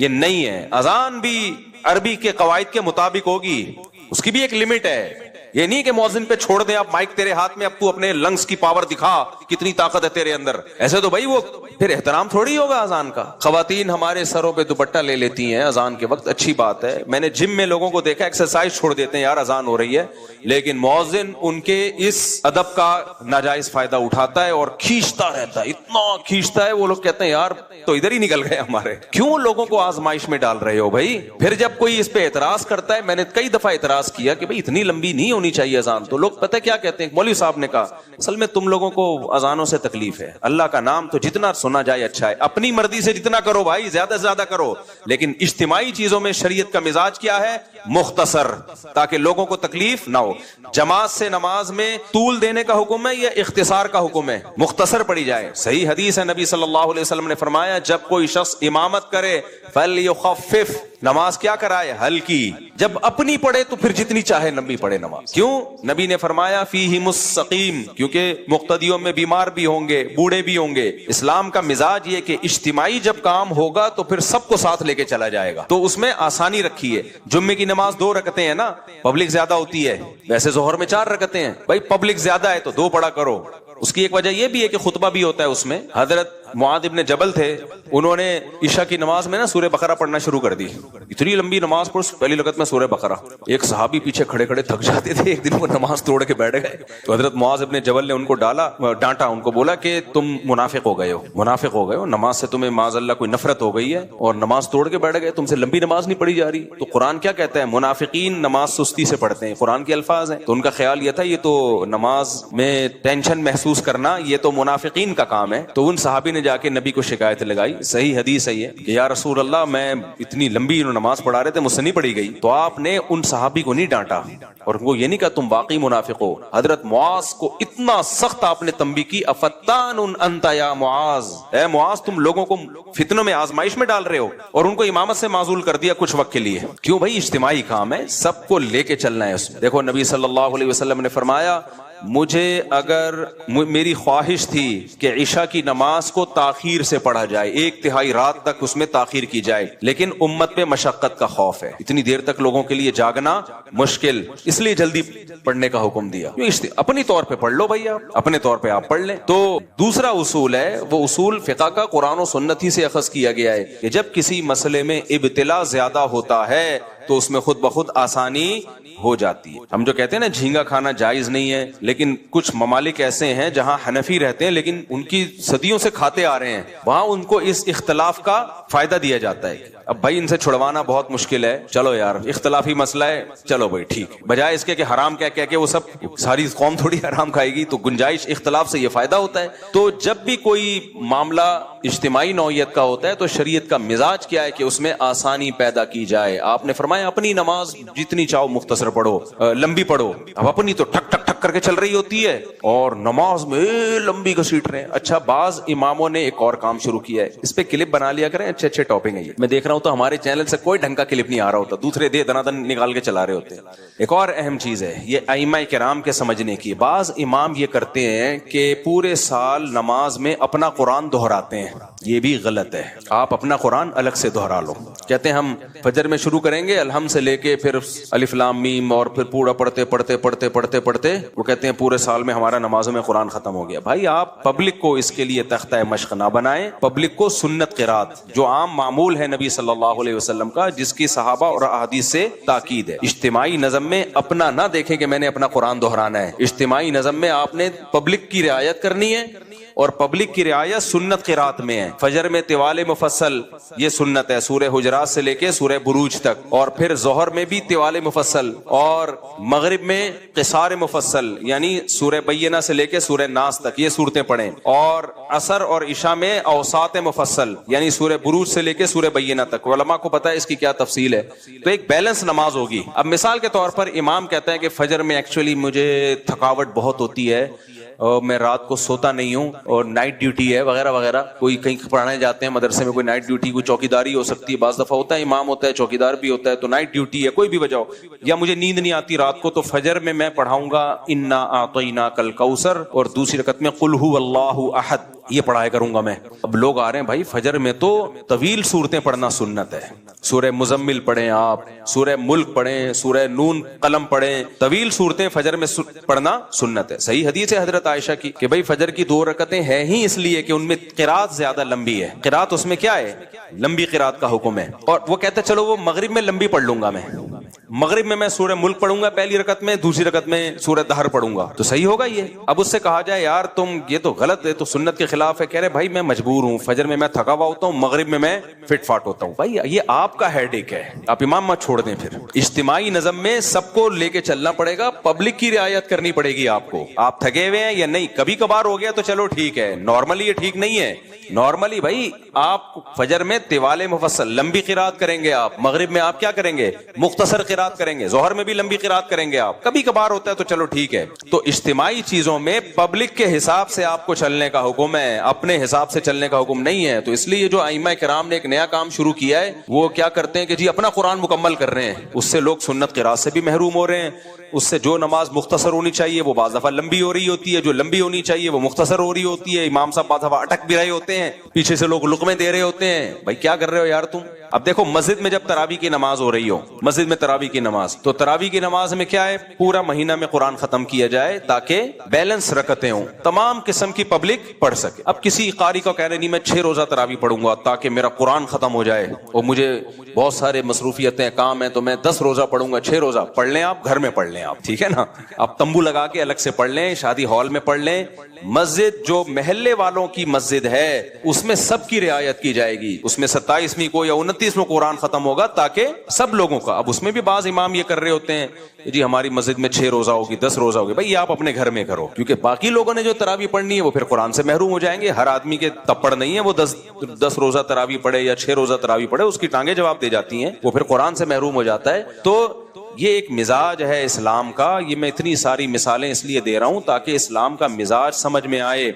نہیں ہے. اذان بھی عربی کے قواعد کے مطابق ہوگی، اس کی بھی ایک لمٹ ہے. یہ نہیں کہ مؤذن پہ چھوڑ دیں آپ، مائک تیرے ہاتھ میں، اب تو اپنے لنگس کی پاور دکھا، کتنی طاقت ہے تیرے اندر. ایسے تو بھائی وہ پھر احترام تھوڑی ہوگا اذان کا. خواتین ہمارے سروں پہ دوپٹہ لے لیتی ہیں اذان کے وقت، اچھی بات ہے. میں نے جم میں لوگوں کو دیکھا ایکسرسائز چھوڑ دیتے ہیں، یار اذان ہو رہی ہے، لیکن مؤذن ان کے اس ادب کا ناجائز فائدہ اٹھاتا ہے اور کھینچتا رہتا ہے، اتنا کھینچتا ہے. وہ لوگ کہتے ہیں یار تو ادھر ہی نکل گئے ہمارے. کیوں لوگوں کو آزمائش میں ڈال رہے ہو بھائی؟ پھر جب کوئی اس پہ اعتراض کرتا ہے، میں نے کئی دفعہ اعتراض کیا کہ بھائی اتنی لمبی نہیں ہونی چاہیے اذان. تو لوگ پتہ کیا کہتے ہیں؟ مولوی صاحب نے کہا اصل میں تم لوگوں کو اذانوں سے تکلیف ہے، اللہ کا نام تو جتنا سنا جائے اچھا ہے، اپنی مرضی سے جتنا کرو بھائی، زیادہ سے زیادہ کرو، لیکن اجتماعی چیزوں میں شریعت کا مزاج کیا ہے؟ مختصر، تاکہ لوگوں کو تکلیف نہ ہو. جماعت سے نماز میں طول دینے کا حکم ہے یا اختصار کا حکم ہے؟ مختصر پڑھی جائے. صحیح حدیث ہے، نبی صلی اللہ علیہ وسلم نے فرمایا جب کوئی شخص امامت کرے فَلْيُخَفِّفْ، نماز کیا کرائے؟ ہلکی. جب اپنی پڑھے تو پھر جتنی چاہے لمبی پڑھے نماز. کیوں؟ نبی نے فرمایا فیہ مستقیم، کیونکہ مقتدیوں میں بیمار بھی ہوں گے، بوڑھے بھی ہوں گے. اسلام کا مزاج یہ کہ اجتماعی جب کام ہوگا تو پھر سب کو ساتھ لے کے چلا جائے گا، تو اس میں آسانی رکھی ہے. جمعے کی نماز 2 رکعتیں ہیں نا، پبلک زیادہ ہوتی ہے، ویسے ظہر میں 4 رکعتیں ہیں، بھائی پبلک زیادہ ہے تو 2 پڑھا کرو. اس کی ایک وجہ یہ بھی ہے کہ خطبہ بھی ہوتا ہے اس میں. حضرت معاذ ابن جبل تھے, انہوں نے عشاء کی نماز میں نا سورہ بقرہ پڑھنا شروع کر دی. اتنی لمبی نماز پڑھ, پہلی رکعت میں سورہ بقرہ. ایک صحابی پیچھے کھڑے کھڑے تھک جاتے تھے, ایک دن وہ نماز توڑ کے بیٹھ گئے. تو حضرت معاذ ابن جبل نے ان کو ڈانٹا, ان کو بولا کہ تم منافق ہو گئے ہو, نماز سے تمہیں معاذ اللہ کوئی نفرت ہو گئی ہے اور نماز توڑ کے بیٹھ گئے, تم سے لمبی نماز نہیں پڑھی جا رہی. تو قرآن کیا کہتا ہے, منافقین نماز سستی سے پڑھتے ہیں, قرآن کے الفاظ ہیں. تو ان کا خیال یہ تھا یہ تو نماز میں ٹینشن محسوس کرنا یہ تو منافقین کا کام ہے. تو ان صحابی نے جا کے نبی کو شکایت لگائی, صحیح حدیث ہے یہ, کہ یا رسول اللہ میں اتنی لمبی نماز پڑھا رہے تھے, مجھ سے نہیں پڑھی گئی. تو آپ نے ان صحابی کو نہیں ڈانٹا اور ان کو یہ نہیں کہا تم واقعی منافق ہو. حضرت معاذ کو اتنا سخت آپ نے تنبیہ کی, افتان انت یا معاذ, اے معاذ تم لوگوں کو فتنوں میں آزمائش میں ڈال رہے ہو, اور ان کو امامت سے معزول کر دیا کچھ وقت کے لیے. کیوں بھائی, اجتماعی کام ہے, سب کو لے کے چلنا ہے اس میں. دیکھو نبی صلی اللہ علیہ وسلم نے فرمایا, مجھے اگر میری خواہش تھی کہ عشاء کی نماز کو تاخیر سے پڑھا جائے, 1/3 رات تک اس میں تاخیر کی جائے, لیکن امت پہ مشقت کا خوف ہے, اتنی دیر تک لوگوں کے لیے جاگنا مشکل, اس لیے جلدی پڑھنے کا حکم دیا. اپنی طور پہ پڑھ لو بھائی, آپ اپنے طور پہ آپ پڑھ لیں. تو دوسرا اصول ہے, وہ اصول فقہ کا قرآن و سنت ہی سے اخذ کیا گیا ہے, کہ جب کسی مسئلے میں ابتلا زیادہ ہوتا ہے تو اس میں خود بخود آسانی ہو جاتی ہے. ہم جو کہتے ہیں نا جھینگا کھانا جائز نہیں ہے, لیکن کچھ ممالک ایسے ہیں جہاں حنفی رہتے ہیں لیکن ان کی صدیوں سے کھاتے آ رہے ہیں, وہاں ان کو اس اختلاف کا فائدہ دیا جاتا ہے. اب بھائی ان سے چھڑوانا بہت مشکل ہے, چلو یار اختلافی مسئلہ ہے, چلو بھائی ٹھیک, بجائے اس کے کہ حرام کہہ کے وہ سب ساری قوم تھوڑی حرام کھائے گی, تو گنجائش اختلاف سے یہ فائدہ ہوتا ہے. تو جب بھی کوئی معاملہ اجتماعی نوعیت کا ہوتا ہے تو شریعت کا مزاج کیا ہے کہ اس میں آسانی پیدا کی جائے. آپ نے فرمایا اپنی نماز جتنی چاہو مختصر پڑھو, لمبی پڑھو. اب اپنی تو ٹھک ٹھک ٹھک کر کے چل رہی ہوتی ہے اور نماز میں لمبی گھسیٹ رہے ہیں. اچھا, بعض اماموں نے ایک اور کام شروع کیا ہے, اس پہ کلپ بنا لیا کریں, اچھے اچھے ٹاپک ہیں یہ. میں دیکھ رہا ہوں تو ہمارے چینل سے کوئی ڈھنگ کا کلپ نہیں آ رہا ہوتا, دوسرے دنا دن نکال کے چلا رہے ہوتے ہیں. ایک اور اہم چیز ہے یہ ائمہ کرام کے سمجھنے کی. بعض امام یہ کرتے ہیں کہ پورے سال نماز میں اپنا قرآن دہراتے ہیں, یہ بھی غلط ہے. آپ اپنا قرآن الگ سے دہرا لو. کہتے ہیں ہم فجر میں شروع کریں گے الحمد سے لے کے پھر الف لام میم, اور پھر پورا پڑھتے پڑھتے پڑھتے پڑھتے پڑھتے وہ کہتے ہیں پورے سال میں ہمارا نمازوں میں قرآن ختم ہو گیا. بھائی آپ پبلک کو اس کے لیے تختہ مشق نہ بنائیں, پبلک کو سنت قرات جو عام معمول ہے نبی صلی اللہ علیہ وسلم کا, جس کی صحابہ اور احادیث سے تاکید ہے. اجتماعی نظم میں اپنا نہ دیکھیں کہ میں نے اپنا قرآن دہرانا ہے. اجتماعی نظم میں آپ نے پبلک کی رعایت کرنی ہے, اور پبلک کی رعایت سنت قرات میں ہے. فجر میں طوال مفصل یہ سنت ہے, سورہ حجرات سے لے کے سورہ بروج تک, اور پھر ظہر میں بھی طوال مفصل, اور مغرب میں قصار مفصل یعنی سورہ بینہ سے لے کے سورہ ناس تک یہ صورتیں پڑھیں, اور عصر اور عشاء میں اوساط مفصل یعنی سورہ بروج سے لے کے سورہ بینہ تک. علماء کو پتہ ہے اس کی کیا تفصیل ہے, تو ایک بیلنس نماز ہوگی. اب مثال کے طور پر امام کہتا ہے کہ فجر میں ایکچولی مجھے تھکاوٹ بہت ہوتی ہے, اور میں رات کو سوتا نہیں ہوں, اور نائٹ ڈیوٹی ہے وغیرہ وغیرہ. کوئی کہیں پڑھانے جاتے ہیں مدرسے میں, کوئی نائٹ ڈیوٹی, کوئی چوکیداری ہو سکتی ہے, بعض دفعہ ہوتا ہے امام ہوتا ہے چوکیدار بھی ہوتا ہے, تو نائٹ ڈیوٹی ہے, کوئی بھی وجہ ہو, یا مجھے نیند نہیں آتی رات کو, تو فجر میں میں پڑھاؤں گا انا اعطیناک الکوثر, اور دوسری رکعت میں قل ھو اللہ احد, یہ پڑھایا کروں گا میں. اب لوگ آ رہے ہیں بھائی فجر میں تو طویل صورتیں پڑھنا سنت ہے, سورہ مزمل پڑھیں آپ, سورہ ملک پڑھیں, سورہ نون قلم پڑھیں, طویل صورتیں فجر میں پڑھنا سنت ہے. صحیح حدیث ہے حضرت عائشہ کی کہ بھائی فجر کی 2 رکعتیں ہیں ہی اس لیے کہ ان میں قرات زیادہ لمبی ہے. قرات اس میں کیا ہے, لمبی قرات کا حکم ہے. اور وہ کہتے چلو وہ مغرب میں لمبی پڑھ لوں گا, مغرب میں سورہ ملک پڑھوں گا پہلی رکعت میں, دوسری رکعت میں سورہ دہر پڑھوں گا, تو صحیح ہوگا یہ. اب اس سے کہا جائے یار تم یہ تو غلط ہے, تو سنت کے خلاف ہے. کہہ رہے بھائی میں مجبور ہوں, فجر میں تھکا ہوا ہوتا ہوں, مغرب میں فٹ فاٹ ہوتا ہوں. بھائی یہ آپ کا ہیڈ ایک ہے, آپ امام مت چھوڑ دیں. پھر اجتماعی نظم میں سب کو لے کے چلنا پڑے گا, پبلک کی رعایت کرنی پڑے گی آپ کو. آپ تھکے ہوئے ہیں یا نہیں, کبھی کبھار ہو گیا تو چلو ٹھیک ہے, نارملی یہ ٹھیک نہیں ہے. نارملی بھائی آپ فجر میں طوال مفصل لمبی قرات کریں گے, آپ مغرب میں آپ کیا کریں گے, مختصر قرات کریں گے, ظہر میں بھی لمبی قرات کریں گے آپ. کبھی کبھار ہوتا ہے تو چلو ٹھیک ہے. تو اجتماعی چیزوں میں پبلک کے حساب سے آپ کو چلنے کا حکم ہے, اپنے حساب سے چلنے کا حکم نہیں ہے. تو اس لیے جو ائمہ کرام نے ایک نیا کام شروع کیا ہے, وہ کیا کرتے ہیں کہ جی اپنا قرآن مکمل کر رہے ہیں, اس سے لوگ سنت قرات سے بھی محروم ہو رہے ہیں, اس سے جو نماز مختصر ہونی چاہیے وہ بعض دفعہ لمبی ہو رہی ہوتی ہے، جو لمبی ہونی چاہیے وہ مختصر ہو رہی ہوتی ہے، امام صاحب بعض دفعہ اٹک بھی رہے ہوتے ہیں، پیچھے سے لوگ لقمے دے رہے ہوتے ہیں، بھائی کیا کر رہے ہو یار تم. اب دیکھو مسجد میں جب تراویح کی نماز ہو رہی ہو، مسجد میں تراویح کی نماز، تو تراویح کی نماز میں کیا ہے، پورا مہینہ میں قرآن ختم کیا جائے تاکہ بیلنس رکعتیں ہوں، تمام قسم کی پبلک پڑھ سکے. اب کسی قاری کو کہہ رہے نہیں میں 6 روزہ تراویح پڑھوں گا تاکہ میرا قرآن ختم ہو جائے، اور مجھے بہت سارے مصروفیتیں کام ہیں تو میں 10 روزہ پڑھوں گا، 6 روزہ پڑھ لیں آپ، گھر میں پڑھ لیں آپ، ٹھیک ہے نا، آپ تمبو لگا کے الگ سے پڑھ لیں، شادی ہال میں پڑھ لیں. مسجد جو محلے والوں کی مسجد ہے اس میں سب کی رعایت کی جائے گی، اس میں 27ویں کو یا 29ویں قرآن ختم ہوگا تاکہ سب لوگوں کا. اب اس میں بھی بعض امام یہ کر رہے ہوتے ہیں جی ہماری مسجد میں 6 روزہ ہوگی، 10 روزہ ہوگی، بھائی آپ اپنے گھر میں کرو، کیونکہ باقی لوگوں نے جو تراویح پڑھنی ہے وہ پھر قرآن سے محروم ہو جائیں گے. ہر آدمی کے تپڑ نہیں ہے وہ 10 روزہ تراویح پڑھے یا 6 روزہ تراویح پڑھے، اس کی ٹانگیں جواب دے جاتی ہیں، وہ پھر قرآن سے محروم ہو جاتا ہے. تو یہ ایک مزاج ہے اسلام کا. یہ میں اتنی ساری مثالیں اس لیے دے رہا ہوں تاکہ اسلام کا مزاج سمجھ میں آئے،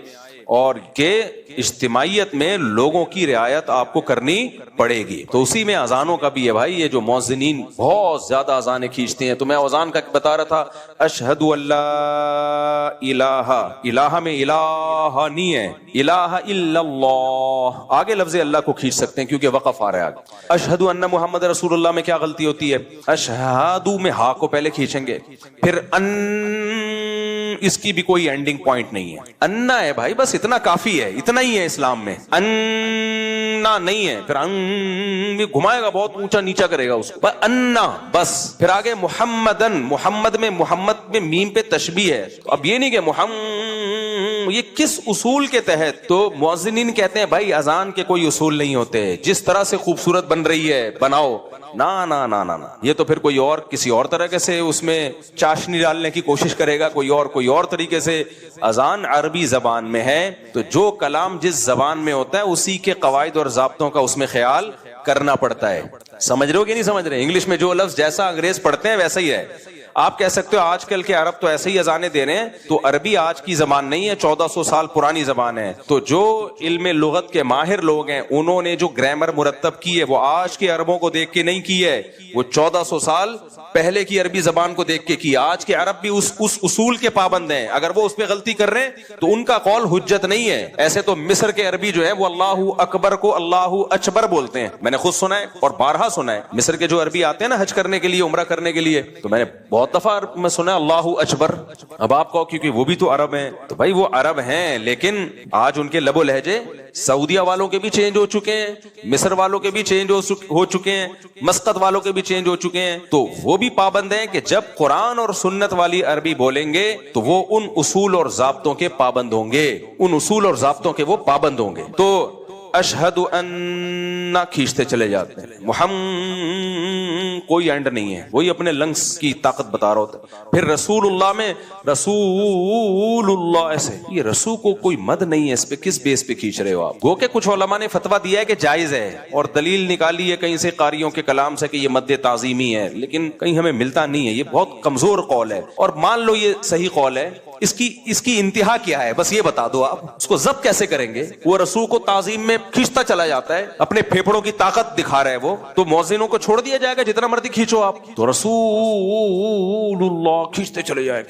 اور کہ اجتماعیت میں لوگوں کی رعایت آپ کو کرنی پڑے گی. تو اسی میں اذانوں کا بھی ہے بھائی، یہ جو مؤذنین بہت زیادہ اذانیں کھینچتے ہیں. تو میں اذان کا بتا رہا تھا، اشہد اللہ الہ، الہ میں الہ نہیں ہے، الہ الا اللہ، آگے لفظ اللہ کو کھینچ سکتے ہیں کیونکہ وقف آ رہا ہے آگے. اشہد ان محمد رسول اللہ میں کیا غلطی ہوتی ہے، اشہد میں ہا کو پہلے کھینچیں گے، پھر ان، اس کی بھی کوئی اینڈنگ پوائنٹ نہیں ہے، انا ہے بھائی، بس اتنا کافی ہے، اتنا ہی ہے اسلام میں، انا نہیں ہے، پھر ان بھی گھمائے گا بہت اونچا نیچا کرے گا اس کو، انا بس. پھر آگے محمدن، محمد میں میم پہ تشبیہ ہے. اب یہ نہیں کہ محمد، یہ کس اصول کے تحت؟ تو مؤذنین کہتے ہیں بھائی اذان کے کوئی اصول نہیں ہوتے، جس طرح سے خوبصورت بن رہی ہے بناؤ. نا نا نا نا نا، یہ تو پھر کوئی اور کسی اور طرح سے اس میں چاشنی ڈالنے کی کوشش کرے گا، کوئی اور طریقے سے. اذان عربی زبان میں ہے تو جو کلام جس زبان میں ہوتا ہے اسی کے قواعد اور ضابطوں کا اس میں خیال کرنا پڑتا ہے. سمجھ رہے ہو کہ نہیں سمجھ رہے؟ انگلش میں جو لفظ جیسا انگریز پڑھتے ہیں ویسا ہی ہے. آپ کہہ سکتے ہو آج کل کے عرب تو ایسے ہی اذانیں دے رہے ہیں، تو عربی آج کی زبان نہیں ہے، 1400 سال پرانی زبان ہے. تو جو علم لغت کے ماہر لوگ ہیں انہوں نے جو گرامر مرتب کی ہے وہ آج کے عربوں کو دیکھ کے نہیں کی ہے، وہ 1400 سال پہلے کی عربی زبان کو دیکھ کے کی. آج کے عرب بھی اس اصول کے پابند ہیں، اگر وہ اس پہ غلطی کر رہے ہیں تو ان کا قول حجت نہیں ہے. ایسے تو مصر کے عربی جو ہے وہ اللہ اکبر کو اللہ اچبر بولتے ہیں، میں نے خود سنا ہے اور بارہا سنا ہے. مصر کے جو عربی آتے ہیں نا حج کرنے کے لیے، عمرہ کرنے کے لیے، تو میں نے بہت دفعہ میں سنا ہے اللہ اچبر. اب آپ کہو کیونکہ وہ بھی تو عرب ہیں، تو بھائی وہ عرب ہیں لیکن آج ان کے لب و لہجے سعودیہ والوں کے بھی چینج ہو چکے ہیں، مصر والوں کے بھی چینج ہو چکے ہیں، مسقط والوں کے بھی چینج ہو چکے ہیں. تو وہ بھی پابند ہیں کہ جب قرآن اور سنت والی عربی بولیں گے تو وہ ان اصول اور ضابطوں کے پابند ہوں گے، ان اصول اور ضابطوں کے وہ پابند ہوں گے. تو اشہد ان کھینچتے چلے جاتے ہیں، محمد کوئی اینڈ نہیں ہے، وہی اپنے لنگس کی طاقت بتا رہا ہوتا ہے. پھر رسول اللہ میں رسول اللہ، ایسے یہ رسول کو کوئی مد نہیں ہے، اس پہ کس بیس پہ کھینچ رہے ہو آپ؟ گو کہ کچھ علماء نے فتویٰ دیا ہے کہ جائز ہے اور دلیل نکالی ہے کہیں سے قاریوں کے کلام سے کہ یہ مد تعظیمی ہے، لیکن کہیں ہمیں ملتا نہیں ہے. یہ بہت کمزور قول ہے، اور مان لو یہ صحیح قول ہے، اس کی انتہا کیا ہے بس یہ بتا دو آپ، اس کو ضبط کیسے کریں گے؟ وہ رسول کو تعظیم میں کھینچتا چلا جاتا ہے، اپنے پھیپھڑوں کی طاقت دکھا رہا ہے وہ، تو مؤذنوں کو چھوڑ دیا جائے گا جتنا مرضی کھینچو آپ؟ تو رسول اللہ کھینچتے چلے جائے،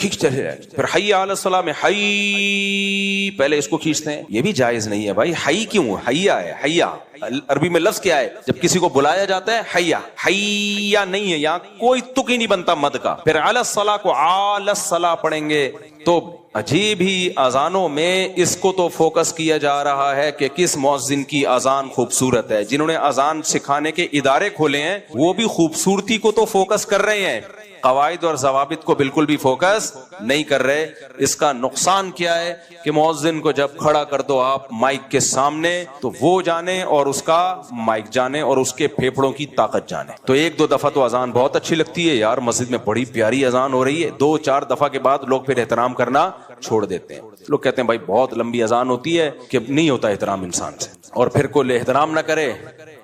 پھر حی علی الصلاۃ میں حی پہلے اس کو کھینچتے ہیں. یہ بھی جائز نہیں ہے بھائی. حی کیوں؟ حیا ہے، حیا عربی میں لفظ کیا ہے؟ جب کسی کو بلایا جاتا ہے حیا، حیا نہیں ہے، یہاں کوئی تک ہی نہیں بنتا مد کا. پھر علی الصلاۃ کو علی الصلاۃ پڑھیں گے. تو عجیب ہی اذانوں میں اس کو تو فوکس کیا جا رہا ہے کہ کس مؤذن کی اذان خوبصورت ہے. جنہوں نے اذان سکھانے کے ادارے کھولے ہیں وہ بھی خوبصورتی کو تو فوکس کر رہے ہیں، قواعد اور ضوابط کو بالکل بھی فوکس نہیں کر رہے. اس کا نقصان کیا ہے کہ مؤذن کو جب کھڑا کر دو آپ مائک کے سامنے تو وہ جانے اور اس کا مائک جانے اور اس کے پھیپھڑوں کی طاقت جانے. تو 1-2 دفعہ تو اذان بہت اچھی لگتی ہے یار، مسجد میں بڑی پیاری اذان ہو رہی ہے، 2-4 دفعہ کے بعد لوگ پھر احترام کرنا چھوڑ دیتے ہیں. لوگ کہتے ہیں بھائی بہت لمبی اذان ہوتی ہے کہ نہیں ہوتا احترام انسان سے، اور پھر کوئی احترام نہ کرے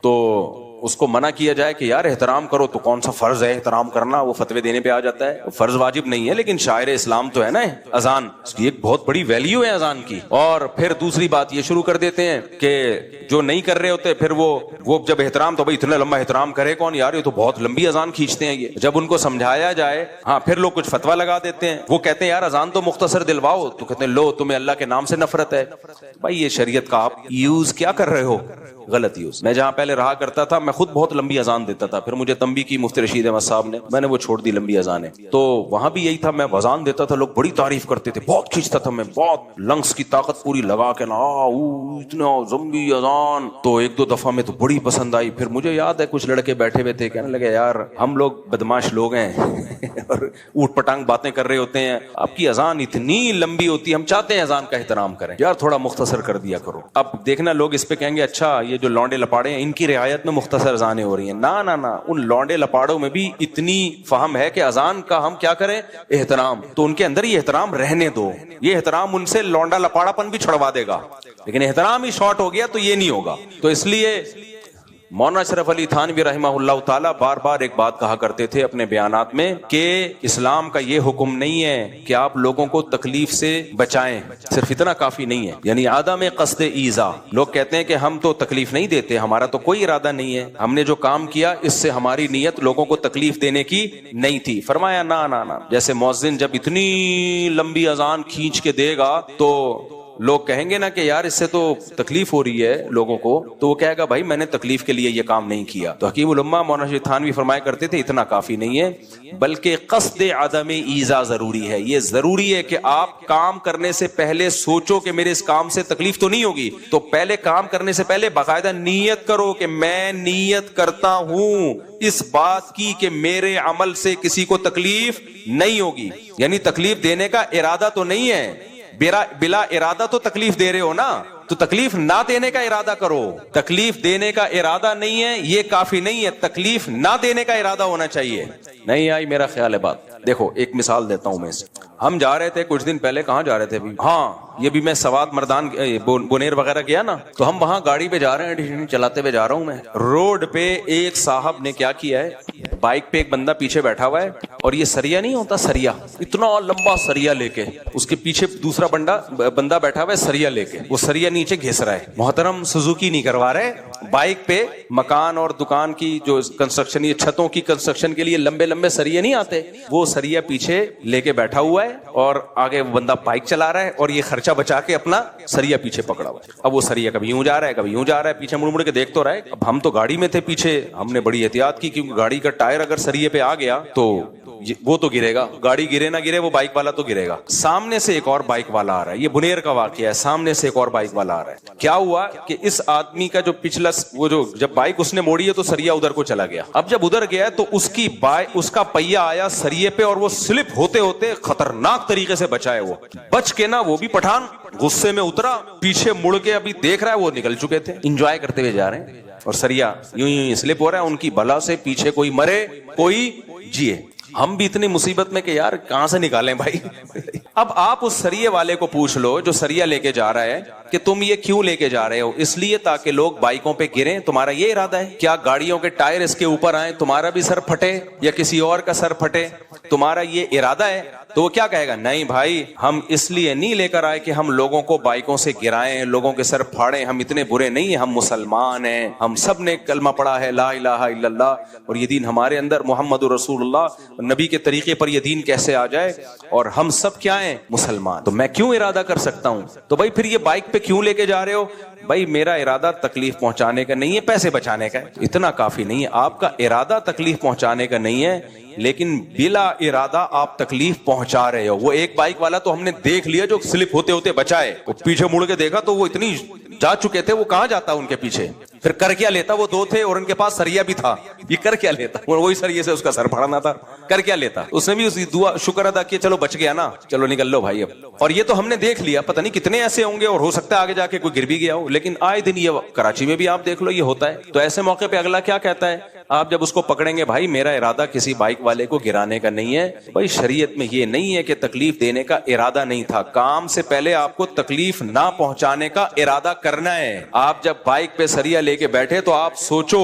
تو اس کو منع کیا جائے کہ یار احترام کرو، تو کون سا فرض ہے احترام کرنا، وہ فتوے دینے پہ آ جاتا ہے. فرض واجب نہیں ہے لیکن شاعر اسلام تو ہے نا اذان، اس کی ایک بہت بڑی ویلیو ہے اذان کی. اور پھر دوسری بات یہ شروع کر دیتے ہیں کہ جو نہیں کر رہے ہوتے پھر وہ جب احترام، تو بھائی اتنا لمبا احترام کرے کون یار، یہ تو بہت لمبی اذان کھینچتے ہیں. یہ جب ان کو سمجھایا جائے ہاں پھر لوگ کچھ فتویٰ لگا دیتے ہیں. وہ کہتے ہیں یار اذان تو مختصر دلواؤ، تو کہتے ہیں لو تمہیں اللہ کے نام سے نفرت ہے. بھائی یہ شریعت کا آپ یوز کیا کر رہے ہو، غلط یوز. میں جہاں پہلے رہا کرتا تھا میں خود بہت لمبی اذان دیتا تھا، پھر مجھے تنبیہ کی مفتی رشید احمد صاحب نے، میں نے وہ چھوڑ دی لمبی اذانیں. تو وہاں بھی یہی تھا، میں اذان دیتا تھا، لوگ بڑی تعریف کرتے تھے، بہت کھینچتا تھا میں، بہت لنگس کی طاقت پوری لگا کے نا اتنا لمبی اذان. تو ایک دو دفعہ میں تو بڑی پسند آئی. پھر مجھے یاد ہے کچھ لڑکے بیٹھے ہوئے تھے، کہنے لگے یار ہم لوگ بدماش لوگ ہیں اور اوٹ پٹانگ باتیں کر رہے ہوتے ہیں، آپ کی اذان اتنی لمبی ہوتی ہے، ہم چاہتے ہیں اذان کا احترام کریں، یار تھوڑا مختصر کر دیا کرو. اب دیکھنا لوگ اس پہ کہیں گے اچھا یہ جو لونڈے لپاڑے ہیں ان کی رعایت میں مختصر اذانیں ہو رہی ہیں. نہ نہ نہ، ان لونڈے لپاڑوں میں بھی اتنی فہم ہے کہ اذان کا ہم کیا کریں، احترام. تو ان کے اندر یہ احترام رہنے دو، یہ احترام ان سے لونڈا لپاڑا پن بھی چھڑوا دے گا، لیکن احترام ہی شارٹ ہو گیا تو یہ نہیں ہوگا. تو اس لیے مولانا اشرف علی تھانوی رحمہ اللہ تعالی بار بار ایک بات کہا کرتے تھے اپنے بیانات میں کہ اسلام کا یہ حکم نہیں ہے کہ آپ لوگوں کو تکلیف سے بچائیں، صرف اتنا کافی نہیں ہے. یعنی عدم قصد ایذا، لوگ کہتے ہیں کہ ہم تو تکلیف نہیں دیتے، ہمارا تو کوئی ارادہ نہیں ہے، ہم نے جو کام کیا اس سے ہماری نیت لوگوں کو تکلیف دینے کی نہیں تھی. فرمایا نہ نہ نہ، جیسے مؤذن جب اتنی لمبی اذان کھینچ کے دے گا تو لوگ کہیں گے نا کہ یار اس سے تو تکلیف ہو رہی ہے لوگوں کو، تو وہ کہے گا بھائی میں نے تکلیف کے لیے یہ کام نہیں کیا. تو حکیم الامہ مولانا تھانوی فرمایا کرتے تھے اتنا کافی نہیں ہے، بلکہ قصد عدم ایذا ضروری ہے. یہ ضروری ہے کہ آپ کام کرنے سے پہلے سوچو کہ میرے اس کام سے تکلیف تو نہیں ہوگی. تو پہلے کام کرنے سے پہلے باقاعدہ نیت کرو کہ میں نیت کرتا ہوں اس بات کی کہ میرے عمل سے کسی کو تکلیف نہیں ہوگی. یعنی تکلیف دینے کا ارادہ تو نہیں ہے، بلا ارادہ تو تکلیف دے رہے ہو نا، تو تکلیف نہ دینے کا ارادہ کرو. تکلیف دینے کا ارادہ نہیں ہے یہ کافی نہیں ہے، تکلیف نہ دینے کا ارادہ ہونا چاہیے. نہیں آئی میرا خیال ہے بات. دیکھو ایک مثال دیتا ہوں میں اس. ہم جا رہے تھے کچھ دن پہلے، کہاں جا رہے تھے ابھی، ہاں یہ بھی میں سوات مردان بونیر وغیرہ گیا نا، تو ہم وہاں گاڑی پہ جا رہے ہیں، چلاتے ہوئے جا رہا ہوں میں. روڈ پہ ایک صاحب نے کیا کیا ہے، بائک پہ ایک بندہ پیچھے بیٹھا ہوا ہے اور یہ سریا نہیں ہوتا، سریا اتنا لمبا سریا لے کے، اس کے پیچھے دوسرا بندہ بیٹھا ہوا ہے سریا لے کے، وہ سریا نیچے گھس رہا ہے. محترم سوزوکی نہیں کروا رہے، بائک پہ مکان اور دکان کی جو کنسٹرکشن، یہ چھتوں کی کنسٹرکشن کے لیے لمبے لمبے سریے نہیں آتے، وہ سریا پیچھے لے کے بیٹھا ہوا ہے اور آگے وہ بندہ بائک چلا رہا ہے اور یہ خرچہ بچا کے اپنا سریا پیچھے پکڑا ہوا ہے. اب وہ سریا کبھی یوں جا رہا ہے کبھی یوں جا رہا ہے، پیچھے مڑ مڑ کے دیکھ تو رہا ہے. اب ہم تو گاڑی میں تھے پیچھے، ہم نے بڑی احتیاط کی کیونکہ گاڑی کا ٹائر اگر سریے پہ آ گیا تو وہ تو گرے گا، گاڑی گرے نہ گرے وہ بائک والا تو گرے گا. سامنے سے ایک اور بائک والا آ رہا ہے، یہ بنیر کا واقعہ ہے، سامنے سے ایک اور بائک والا آ رہا ہے. کیا ہوا کہ اس آدمی کا جو پچھلا وہ جو جب بائک اس نے موڑی ہے تو سریا ادھر کو چلا گیا. اب جب ادھر گیا تو اس کا پہیا آیا سریے پہ اور وہ سلپ ہوتے ہوتے خطرناک طریقے سے بچا ہے. وہ بچ کے نا، وہ بھی پٹھان غصے میں اترا، پیچھے مڑ کے ابھی دیکھ رہا ہے وہ نکل چکے تھے، انجوائے کرتے ہوئے جا رہے ہیں اور سریا یوں یوں سلپ ہو رہا ہے. ان کی بلا سے پیچھے کوئی مرے کوئی جیے. ہم بھی اتنی مصیبت میں کہ یار کہاں سے نکالیں بھائی. اب آپ اس سریے والے کو پوچھ لو جو سریا لے کے جا رہا ہے کہ تم یہ کیوں لے کے جا رہے ہو؟ اس لیے تاکہ لوگ بائکوں پہ گریں، تمہارا یہ ارادہ ہے؟ کیا گاڑیوں کے ٹائر اس کے اوپر آئیں تمہارا بھی سر پھٹے یا کسی اور کا سر پھٹے، تمہارا یہ ارادہ ہے؟ تو وہ کیا کہے گا، نہیں بھائی ہم اس لیے نہیں لے کر آئے کہ ہم لوگوں کو بائکوں سے گرائیں، لوگوں کے سر پھاڑیں، ہم اتنے برے نہیں ہیں، ہم مسلمان ہیں، ہم سب نے کلمہ پڑھا ہے لا الہ الا اللہ اور یہ دین ہمارے اندر محمد رسول اللہ، نبی کے طریقے پر یہ دین کیسے آ جائے اور ہم سب کیا ہیں، مسلمان. تو میں کیوں ارادہ کر سکتا ہوں؟ تو بھائی پھر یہ بائک پہ کیوں لے کے جا رہے ہو؟ بھائی میرا ارادہ تکلیف پہنچانے کا نہیں ہے، پیسے بچانے کا ہے. اتنا کافی نہیں ہے، آپ کا ارادہ تکلیف پہنچانے کا نہیں ہے لیکن بلا ارادہ آپ تکلیف پہنچا رہے ہو. وہ ایک بائک والا تو ہم نے دیکھ لیا جو سلپ ہوتے ہوتے بچائے، وہ پیچھے مڑ کے دیکھا تو وہ اتنی جا چکے تھے، وہ کہاں جاتا ان کے پیچھے، پھر کر کیا لیتا؟ وہ دو تھے اور ان کے پاس سریا بھی تھا، یہ کر کیا لیتا؟ وہی سریے سے اس کا سر پھاڑنا تھا، کر کیا لیتا؟ اس نے بھی اس دعا شکر ادا کیا، چلو بچ گیا نا، چلو نکل لو بھائی اب. اور یہ تو ہم نے دیکھ لیا، پتہ نہیں کتنے ایسے ہوں گے اور ہو سکتا ہے آگے جا کے کوئی گر بھی گیا ہو، لیکن آئے دن یہ کراچی میں بھی آپ دیکھ لو یہ ہوتا ہے. تو ایسے موقع پہ اگلا کیا کہتا ہے؟ آپ جب اس کو پکڑیں گے، بھائی میرا ارادہ کسی بائک والے کو گرانے کا نہیں ہے. بھائی شریعت میں یہ نہیں ہے کہ تکلیف دینے کا ارادہ نہیں تھا، کام سے پہلے آپ کو تکلیف نہ پہنچانے کا ارادہ کرنا ہے. آپ جب بائک پہ سریا لے کے بیٹھے تو آپ سوچو,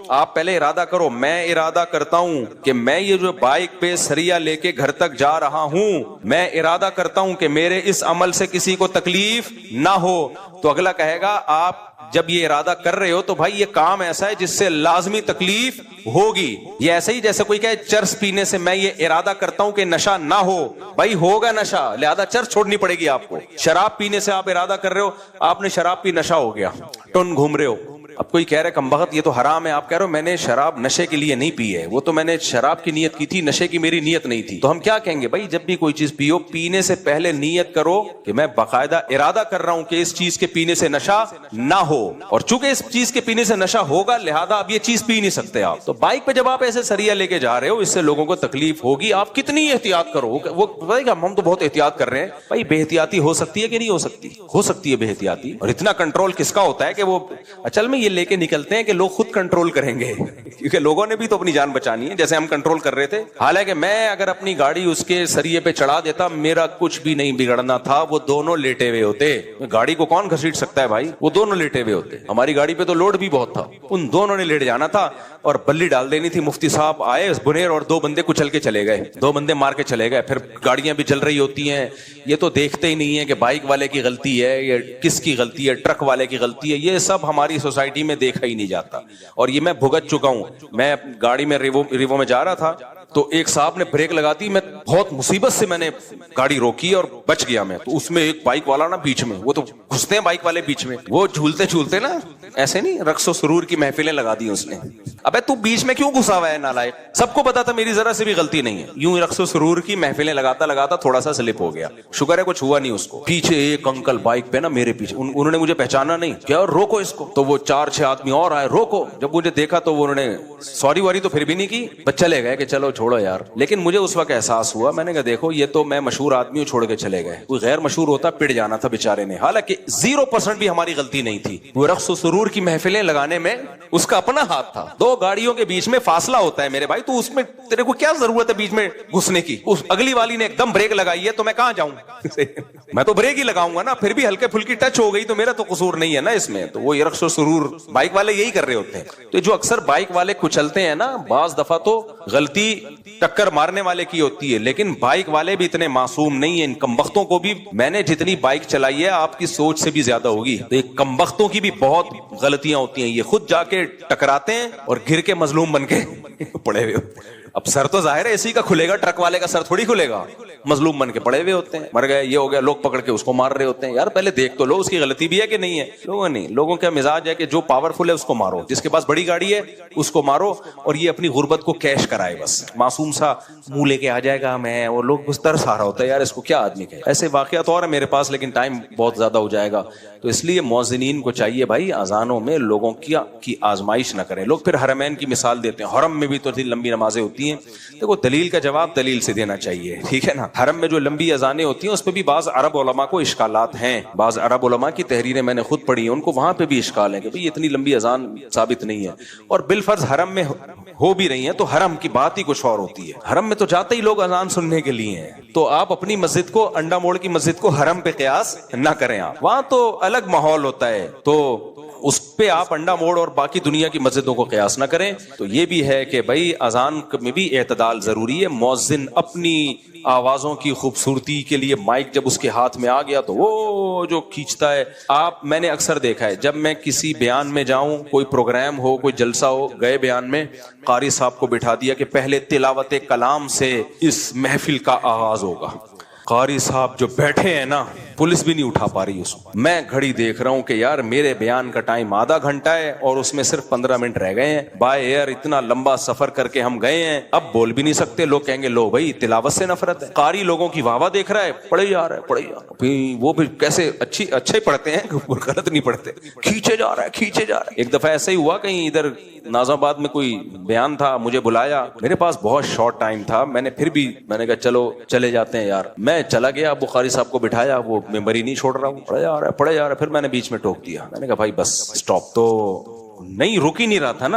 آپ پہلے ارادہ کرو, میں ارادہ کرتا ہوں کہ میں یہ جو بائک پہ سریا لے کے گھر تک جا رہا ہوں, میں ارادہ کرتا ہوں کہ میرے اس عمل سے کسی کو تکلیف نہ ہو. تو اگلا کہے گا آپ جب یہ ارادہ کر رہے ہو تو بھائی یہ کام ایسا ہے جس سے لازمی تکلیف ہوگی. یہ ایسے ہی جیسے کوئی کہے چرس پینے سے میں یہ ارادہ کرتا ہوں کہ نشہ نہ ہو, بھائی ہوگا نشہ, لہذا چرس چھوڑنی پڑے گی آپ کو. شراب پینے سے آپ ارادہ کر رہے ہو, آپ نے شراب پی, نشہ ہو گیا, ٹن گھوم رہے ہو. اب کوئی کہہ رہے کمبخت یہ تو حرام ہے, آپ کہہ رہے ہو میں نے شراب نشے کے لیے نہیں پی ہے, وہ تو میں نے شراب کی نیت کی تھی, نشے کی میری نیت نہیں تھی. تو ہم کیا کہیں گے, بھائی جب بھی کوئی چیز پیو, پینے سے پہلے نیت کرو کہ میں باقاعدہ ارادہ کر رہا ہوں کہ اس چیز کے پینے سے نشہ نہ ہو, اور چونکہ اس چیز کے پینے سے نشہ ہوگا لہذا اب یہ چیز پی نہیں سکتے آپ. تو بائک پہ جب آپ ایسے سریا لے کے جا رہے ہو, اس سے لوگوں کو تکلیف ہوگی, آپ کتنی احتیاط کرو. وہ بھائی ہم تو بہت احتیاط کر رہے ہیں, بھائی بے احتیاطی ہو سکتی ہے کہ نہیں ہو سکتی؟ ہو سکتی ہے بے احتیاطی, اور اتنا کنٹرول کس کا ہوتا ہے کہ وہ اصل میں یہ لے کے نکلتے ہیں کہ لوگ خود کنٹرول کریں گے, کیونکہ لوگوں نے بھی تو اپنی جان بچانی ہے, جیسے ہم کنٹرول کر رہے تھے. حالانکہ میں اگر اپنی گاڑی اس کے سریے پہ چڑھا دیتا میرا کچھ بھی نہیں بگڑنا تھا, وہ دونوں لیٹے ہوئے ہوتے. گاڑی کو کون گھسیٹ سکتا ہے بھائی, وہ دونوں لیٹے ہوئے ہوتے. ہماری گاڑی پہ تو لوڈ بھی بہت تھا, ان دونوں نے لیٹ جانا تھا اور بلی ڈال دینی تھی. مفتی صاحب آئے بنیر اور 2 بندے کچل کے چلے گئے, 2 بندے مار کے چلے گئے. پھر گاڑیاں بھی چل رہی ہوتی ہیں, یہ تو دیکھتے ہی نہیں ہے کہ بائک والے کی غلطی ہے یا کس کی غلطی ہے, ٹرک والے کی غلطی ہے, یہ سب ہماری سوسائٹی میں دیکھا ہی نہیں جاتا. اور یہ میں بھگت چکا ہوں. میں گاڑی میں ریوو میں جا رہا تھا تو ایک صاحب نے بریک لگا دی, میں بہت مصیبت سے میں نے گاڑی روکی اور بچ گیا میں. تو اس میں ایک بائک والا نا بیچ میں, وہ تو گھستے ہیں بائک والے بیچ میں, وہ جھولتے جھولتے نا ایسے نہیں, رقص و سرور کی محفلیں لگا دی اس نے. ابے تو بیچ میں کیوں گھسا ہوا ہے نالائق؟ سب کو پتا تھا میری ذرا سے بھی غلطی نہیں ہے, یوں رقص و سرور کی محفلیں لگاتا لگاتا تھوڑا سا سلپ ہو گیا, شکر ہے کچھ ہوا نہیں اس کو. پیچھے ایک انکل بائک پہ نا میرے پیچھے, انہوں نے مجھے پہچانا نہیں, کیا روکو اس کو. تو وہ 4-6 آدمی اور آئے, روکو. جب مجھے دیکھا تو انہوں نے سوری واری تو پھر بھی نہیں کی, بس چلے گئے کہ چلو چھوڑو یار. لیکن مجھے اس وقت احساس ہوا, میں نے کہا دیکھو یہ تو میں مشہور آدمی ہوں, چھوڑ کے چلے گئے. کوئی غیر مشہور ہوتا پڑ جانا تھا بیچارے نے, حالانکہ 0% بھی ہماری غلطی نہیں تھی. وہ رقص و سرور کی محفلیں لگانے میں اس کا اپنا ہاتھ تھا. 2 گاڑیوں کے بیچ میں فاصلہ ہوتا ہے میرے بھائی, تو اس میں تیرے کو کیا ضرورت ہے بیچ میں گھسنے کی؟ اس اگلی والی نے ایک دم بریک لگائی ہے تو میں کہاں جاؤں؟ میں تو بریک ہی لگاؤں گا نا, پھر بھی ہلکے پھلکی ٹچ ہو گئی تو میرا تو قصور نہیں ہے نا اس میں. تو وہ رقص و سرور بائک والے یہی کر رہے ہوتے ہیں. تو جو اکثر بائک والے کچلتے ہیں نا, بعض دفعہ تو غلطی ٹکر مارنے والے کی ہوتی ہے, لیکن بائک والے بھی اتنے معصوم نہیں ہیں. ان کمبختوں کو بھی, میں نے جتنی بائک چلائی ہے آپ کی سوچ سے بھی زیادہ ہوگی, تو ایک کمبختوں کی بھی بہت غلطیاں ہوتی ہیں. یہ خود جا کے ٹکراتے ہیں اور گر کے مظلوم بن کے پڑے ہوئے. اب سر تو ظاہر ہے اسی کا کھلے گا, ٹرک والے کا سر تھوڑی کھلے گا. مظلوم بن کے پڑے ہوئے ہوتے ہیں, مر گئے, یہ ہو گیا, لوگ پکڑ کے اس کو مار رہے ہوتے ہیں. یار پہلے دیکھ تو لو اس کی غلطی بھی ہے کہ نہیں ہے. لوگوں نہیں, لوگوں کا مزاج ہے کہ جو پاورفل ہے اس کو مارو, جس کے پاس بڑی گاڑی ہے اس کو مارو, اور یہ اپنی غربت کو کیش کرائے. بس معصوم سا منہ لے کے آ جائے گا میں, اور لوگ اس طرح سارا ہوتا ہے یار اس کو کیا آدمی کہے. ایسے واقعات اور ہیں میرے پاس, لیکن ٹائم بہت زیادہ ہو جائے گا. تو اس لیے مؤذنین کو چاہیے بھائی اذانوں میں لوگوں کی آزمائش نہ کریں. لوگ پھر حرمین کی مثال دیتے ہیں, حرم میں بھی تو لمبی نمازیں ہوتی ہیں. دیکھو دلیل کا جواب دلیل سے دینا چاہیے, ٹھیک ہے نا. حرم میں جو لمبی اذانیں ہوتی ہیں اس پہ بھی بعض عرب علماء کو اشکالات ہیں. بعض عرب علماء کی تحریریں میں نے خود پڑھی ہیں, ان کو وہاں پہ بھی اشکال ہے کہ بھئی اتنی لمبی اذان ثابت نہیں ہے. اور بالفرض حرم میں ہو بھی رہی ہیں تو حرم کی بات ہی کچھ اور ہوتی ہے. حرم میں تو جاتے ہی لوگ اذان سننے کے لیے ہیں, تو آپ اپنی مسجد کو, انڈا موڑ کی مسجد کو حرم پہ قیاس نہ کریں. آپ وہاں تو الگ ماحول ہوتا ہے, تو اس پہ آپ انڈا موڑ اور باقی دنیا کی مسجدوں کو قیاس نہ کریں. تو یہ بھی ہے کہ بھائی اذان میں بھی اعتدال ضروری ہے. مؤذن اپنی آوازوں کی خوبصورتی کے لیے مائک جب اس کے ہاتھ میں آ گیا تو وہ جو کھینچتا ہے. میں نے اکثر دیکھا ہے جب میں کسی بیان میں جاؤں, کوئی پروگرام ہو, کوئی جلسہ ہو, گئے بیان میں قاری صاحب کو بٹھا دیا کہ پہلے تلاوت کلام سے اس محفل کا آغاز ہوگا. قاری صاحب جو بیٹھے ہیں نا, پولیس بھی نہیں اٹھا پا رہی اس کو. میں گھڑی دیکھ رہا ہوں کہ یار میرے بیان کا ٹائم آدھا گھنٹہ ہے اور اس میں صرف 15 منٹ رہ گئے ہیں. بائی ایئر اتنا لمبا سفر کر کے ہم گئے ہیں, اب بول بھی نہیں سکتے. لوگ کہیں گے لو بھائی تلاوت سے نفرت ہے. قاری لوگوں کی واہ واہ دیکھ رہا ہے, پڑھے جا رہا ہے, پڑھے جا رہا ہے. وہ بھی کیسے اچھے پڑھتے ہیں, غلط نہیں پڑھتے, کھینچے جا رہا ہے, کھینچے جا رہا ہے. ایک دفعہ ایسا ہی ہوا, کہیں ادھر نازم آباد میں کوئی بیان تھا, مجھے بلایا, میرے پاس بہت شارٹ ٹائم تھا, میں نے کہا چلو چلے جاتے ہیں یار. میں چلا گیا, ابو قاری صاحب کو بٹھایا, وہ ممبر ہی نہیں چھوڑ رہا ہوں, پڑھے جا رہا ہے. پھر میں نے بیچ میں ٹوک دیا, میں نے کہا بھائی بس سٹاپ. تو نہیں رک ہی نہیں رہا تھا.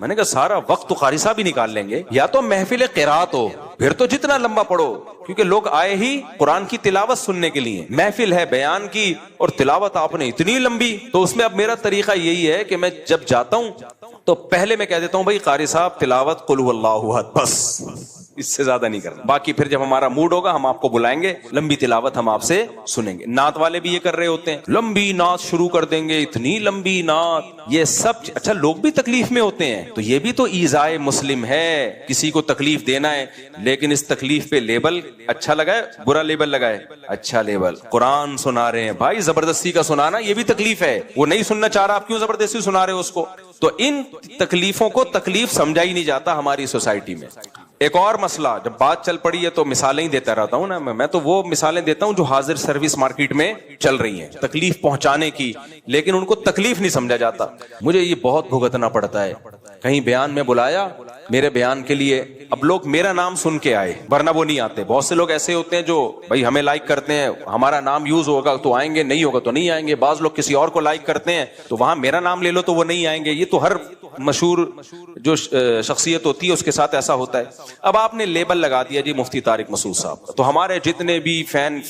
میں نے کہا سارا وقت تو قاری صاحب ہی نکال لیں گے, یا تو محفل قرات ہو, پھر تو جتنا لمبا پڑھو، کیونکہ لوگ آئے ہی قرآن کی تلاوت سننے کے لیے، محفل ہے بیان کی اور تلاوت آپ نے اتنی لمبی. تو اس میں اب میرا طریقہ یہی ہے کہ میں جب جاتا ہوں تو پہلے میں کہہ دیتا ہوں بھائی قاری صاحب تلاوت قل هو اللہ احد، بس اس سے زیادہ نہیں کرنا. باقی پھر جب ہمارا موڈ ہوگا ہم آپ کو بلائیں گے، لمبی تلاوت ہم آپ سے سنیں گے. نعت والے بھی یہ کر رہے ہوتے ہیں، لمبی نعت شروع کر دیں گے، اتنی لمبی نعت. یہ سب اچھا، لوگ بھی تکلیف میں ہوتے ہیں تو یہ بھی تو ایذائے مسلم ہے، کسی کو تکلیف دینا ہے. لیکن اس تکلیف پہ لیبل اچھا لگائے برا لیبل لگائے، اچھا لیبل. قرآن سنا رہے ہیں بھائی، زبردستی کا سنانا یہ بھی تکلیف ہے. وہ نہیں سننا چاہ رہا، آپ کیوں زبردستی سنا رہے ہو اس کو؟ تو ان تکلیفوں کو تکلیف سمجھا ہی نہیں جاتا ہماری سوسائٹی میں. ایک اور مسئلہ، جب بات چل پڑی ہے تو مثالیں ہی دیتا رہتا ہوں نا میں تو وہ مثالیں دیتا ہوں جو حاضر سروس مارکیٹ میں چل رہی ہیں تکلیف پہنچانے کی، لیکن ان کو تکلیف نہیں سمجھا جاتا. مجھے یہ بہت بھگتنا پڑتا ہے. کہیں بیان میں بلایا میرے بیان کے لیے، اب لوگ میرا نام سن کے آئے ورنہ وہ نہیں آتے. بہت سے لوگ ایسے ہوتے ہیں جو بھائی ہمیں لائک کرتے ہیں، ہمارا نام یوز ہوگا تو آئیں گے، نہیں ہوگا تو نہیں آئیں گے. بعض لوگ کسی اور کو لائک کرتے ہیں تو وہاں میرا نام لے لو تو وہ نہیں آئیں گے. یہ تو ہر مشہور جو شخصیت ہوتی ہے اس کے ساتھ ایسا ہوتا ہے. اب آپ نے لیبل لگا دیا جی مفتی طارق مسعود صاحب کا، تو ہمارے جتنے بھی فین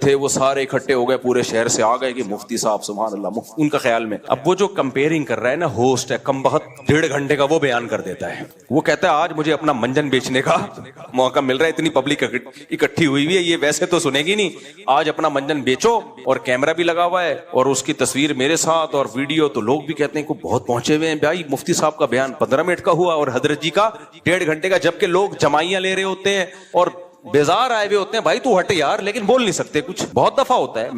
تھے وہ سارے اکٹھے ہو گئے، پورے شہر سے آ گئے کہ مفتی صاحب سبحان اللہ. ان کا خیال میں اب وہ جو کمپیئرنگ کر رہا ہے نا، ہوسٹ ہے کم بخت 1.5 گھنٹے کا وہ بیان کر دیتا ہے. وہ کہتا ہے آج مجھے اپنا منجن بیچنے کا موقع مل رہا ہے، اتنی پبلک اکٹھی ہوئی ہوئی ہے، یہ ویسے تو سنے گی نہیں، آج اپنا منجن بیچو. اور کیمرہ بھی لگا ہوا ہے اور اس کی تصویر میرے ساتھ اور ویڈیو. تو لوگ بھی کہتے ہیں کہ بہت پہنچے ہوئے ہیں بھائی، مفتی صاحب کا بیان 15 منٹ کا ہوا اور حضرت جی کا 1.5 گھنٹے کا، جبکہ لوگ جمائیاں لے رہے ہوتے ہیں اور بیزار آئے ہوئے ہوتے ہیں. بھائی تو ہٹ یار، لیکن بول نہیں سکتے کچھ. بہت دفعہ ہوتا ہے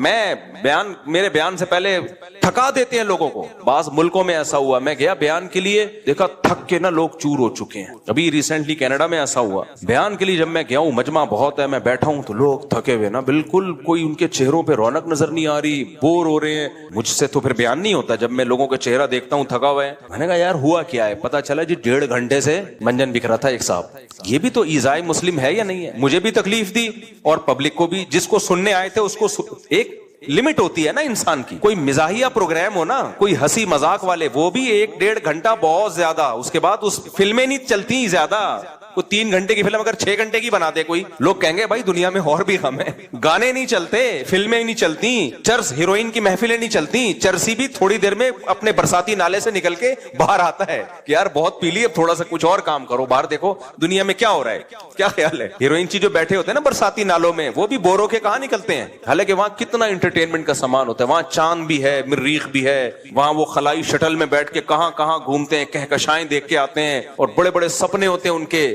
میرے بیان سے پہلے تھکا دیتے ہیں لوگوں کو. بعض ملکوں میں ایسا ہوا، میں گیا بیان کے لیے، دیکھا تھک کے نا لوگ چور ہو چکے ہیں. ابھی ریسنٹلی کینیڈا میں ایسا ہوا، بیان کے لیے جب میں گیا ہوں، مجمع بہت ہے، میں بیٹھا ہوں تو لوگ تھکے ہوئے نا، بالکل کوئی ان کے چہروں پہ رونق نظر نہیں آ رہی، بور ہو رہے ہیں. مجھ سے تو پھر بیان نہیں ہوتا جب میں لوگوں کا چہرہ دیکھتا ہوں تھکا ہوا ہے. میں نے کہا یار ہوا کیا ہے؟ پتا چلا جی 1.5 گھنٹے سے منجن بک رہا تھا ایک صاحب. یہ بھی تو ایذائے مسلم ہے یا نہیں ہے؟ مجھے بھی تکلیف دی اور پبلک کو بھی، جس کو سننے آئے تھے اس کو. ایک لمٹ ہوتی ہے نا انسان کی. کوئی مزاحیہ پروگرام ہو نا، کوئی ہنسی مذاق والے، وہ بھی 1.5 گھنٹہ بہت زیادہ. اس کے بعد اس فلمیں نہیں چلتی زیادہ. کوئی 3 گھنٹے کی فلم اگر 6 گھنٹے کی بنا دے کوئی، لوگ کہیں گے بھائی دنیا میں اور بھی غم ہے. گانے نہیں چلتے، فلمیں نہیں چلتی، چرس ہیروئن کی محفلیں نہیں چلتی. چرسی بھی تھوڑی دیر میں اپنے برساتی نالے سے نکل کے باہر آتا ہے کہ یار بہت پی لی، اب تھوڑا سا کچھ اور کام کرو، باہر دیکھو دنیا میں کیا ہو رہا ہے. کیا خیال ہے؟ ہیروئن چی جو بیٹھے ہوتے ہیں نا برساتی نالوں میں، وہ بھی بورو کے کہاں نکلتے ہیں. حالانکہ وہاں کتنا انٹرٹینمنٹ کا سامان ہوتا ہے. وہاں چاند بھی ہے، مریخ بھی ہے، وہاں وہ خلائی شٹل میں بیٹھ کے کہاں کہاں گھومتے ہیں، کہکشائیں دیکھ کے آتے ہیں اور بڑے بڑے سپنے ہوتے ہیں ان کے.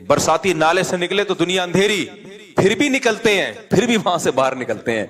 برساتی نالے سے نکلے تو دنیا اندھیری، پھر بھی نکلتے ہیں، پھر بھی وہاں سے باہر نکلتے ہیں.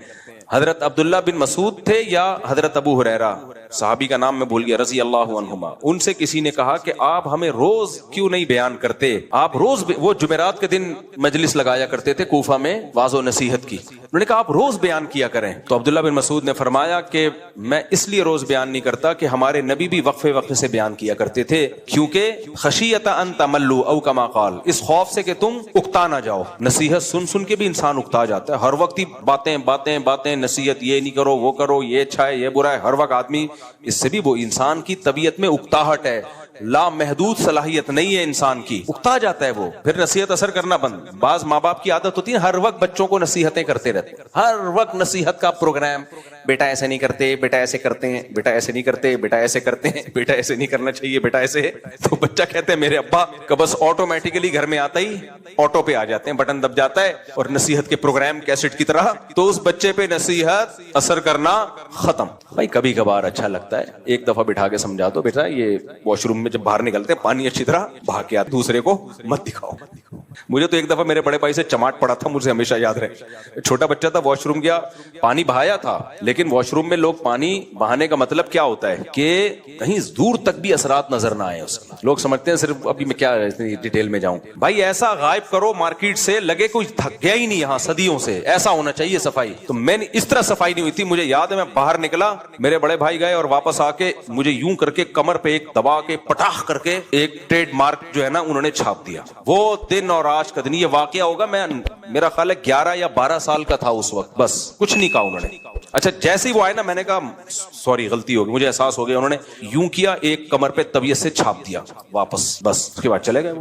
حضرت عبداللہ بن مسعود تھے یا حضرت ابو ہریرہ، صحابی کا نام میں بھول گیا، رضی اللہ عنہما. ان سے کسی نے کہا کہ آپ ہمیں روز کیوں نہیں بیان کرتے؟ آپ روز وہ جمعرات کے دن مجلس لگایا کرتے تھے کوفہ میں واعظ و نصیحت کی. انہوں نے کہا آپ روز بیان کیا کریں. تو عبداللہ بن مسعود نے فرمایا کہ میں اس لیے روز بیان نہیں کرتا کہ ہمارے نبی بھی وقفے وقفے سے بیان کیا کرتے تھے، کیونکہ خشیت ان تملوا او کما قال، اس خوف سے کہ تم اکتا نہ جاؤ. نصیحت سن سن کے بھی انسان اکتا جاتا ہے. ہر وقت ہی باتیں باتیں باتیں، نصیحت، یہ نہیں کرو وہ کرو، یہ اچھا ہے یہ برا ہے، ہر وقت آدمی، اس سے بھی وہ انسان کی طبیعت میں اکتاہٹ ہے، لا محدود صلاحیت نہیں ہے انسان کی، اکتا جاتا ہے وہ، پھر نصیحت اثر کرنا بند. بعض ماں باپ کی عادت ہوتی ہے ہر وقت بچوں کو نصیحتیں کرتے رہتے ہیں، ہر وقت نصیحت کا پروگرام، بیٹا ایسے نہیں کرتے، بیٹا ایسے کرتے ہیں، بیٹا ایسے نہیں کرتے، بیٹا ایسے کرتے ہیں، بیٹا ایسے نہیں کرنا چاہیے، بیٹا ایسے. تو بچہ کہتے ہیں میرے ابا کا بس آٹومیٹیکلی گھر میں آتا ہی آٹو پہ آ جاتے ہیں، بٹن دب جاتا ہے اور نصیحت کے پروگرام کیسٹ کی طرح، تو اس بچے پہ نصیحت اثر کرنا ختم. بھائی کبھی کبھار اچھا لگتا ہے، ایک دفعہ بٹھا کے سمجھا دو بیٹا یہ واش روم میں جب باہر نکلتے پانی اچھی طرح بہا کے آتے، دوسرے کو مت دکھاؤ. مجھے تو ایک دفعہ میرے بڑے بھائی سے چماٹ پڑا تھا، مجھے ہمیشہ یاد رہے. چھوٹا بچہ تھا، واش روم گیا، پانی بہایا تھا، لیکن واش روم میں لوگ پانی بہانے کا مطلب کیا ہوتا ہے کہ کہیں دور تک بھی اثرات نظر نہ آئے اس. لوگ سمجھتے ہیں صرف، ابھی میں کیا ڈیٹیل میں جاؤں. بھائی ایسا غائب کرو مارکیٹ سے لگے کوئی تھک گیا ہی نہیں یہاں صدیوں سے، ایسا ہونا چاہیے صفائی. تو میں نے اس طرح صفائی نہیں ہوئی تھی. مجھے یاد ہے میں باہر نکلا، میرے بڑے بھائی گئے اور واپس آ کے مجھے یوں کر کے کمر پہ ایک دبا کے پٹاخ کر کے ایک ٹریڈ مارک جو ہے نا انہوں نے چھاپ دیا. وہ دن اور آج کا دن، یہ واقعہ ہوگا میں میرا خیال ہے 11 یا 12 سال کا تھا اس وقت، بس کچھ نہیں کہا انہوں نے. اچھا جیسے ہی وہ آئے نا میں نے کہا سوری غلطی ہوگی, مجھے احساس ہو گیا. انہوں نے یوں کیا, ایک کمر پہ طبیعت سے چھاپ دیا واپس, بس اس کے بعد چلے گئے.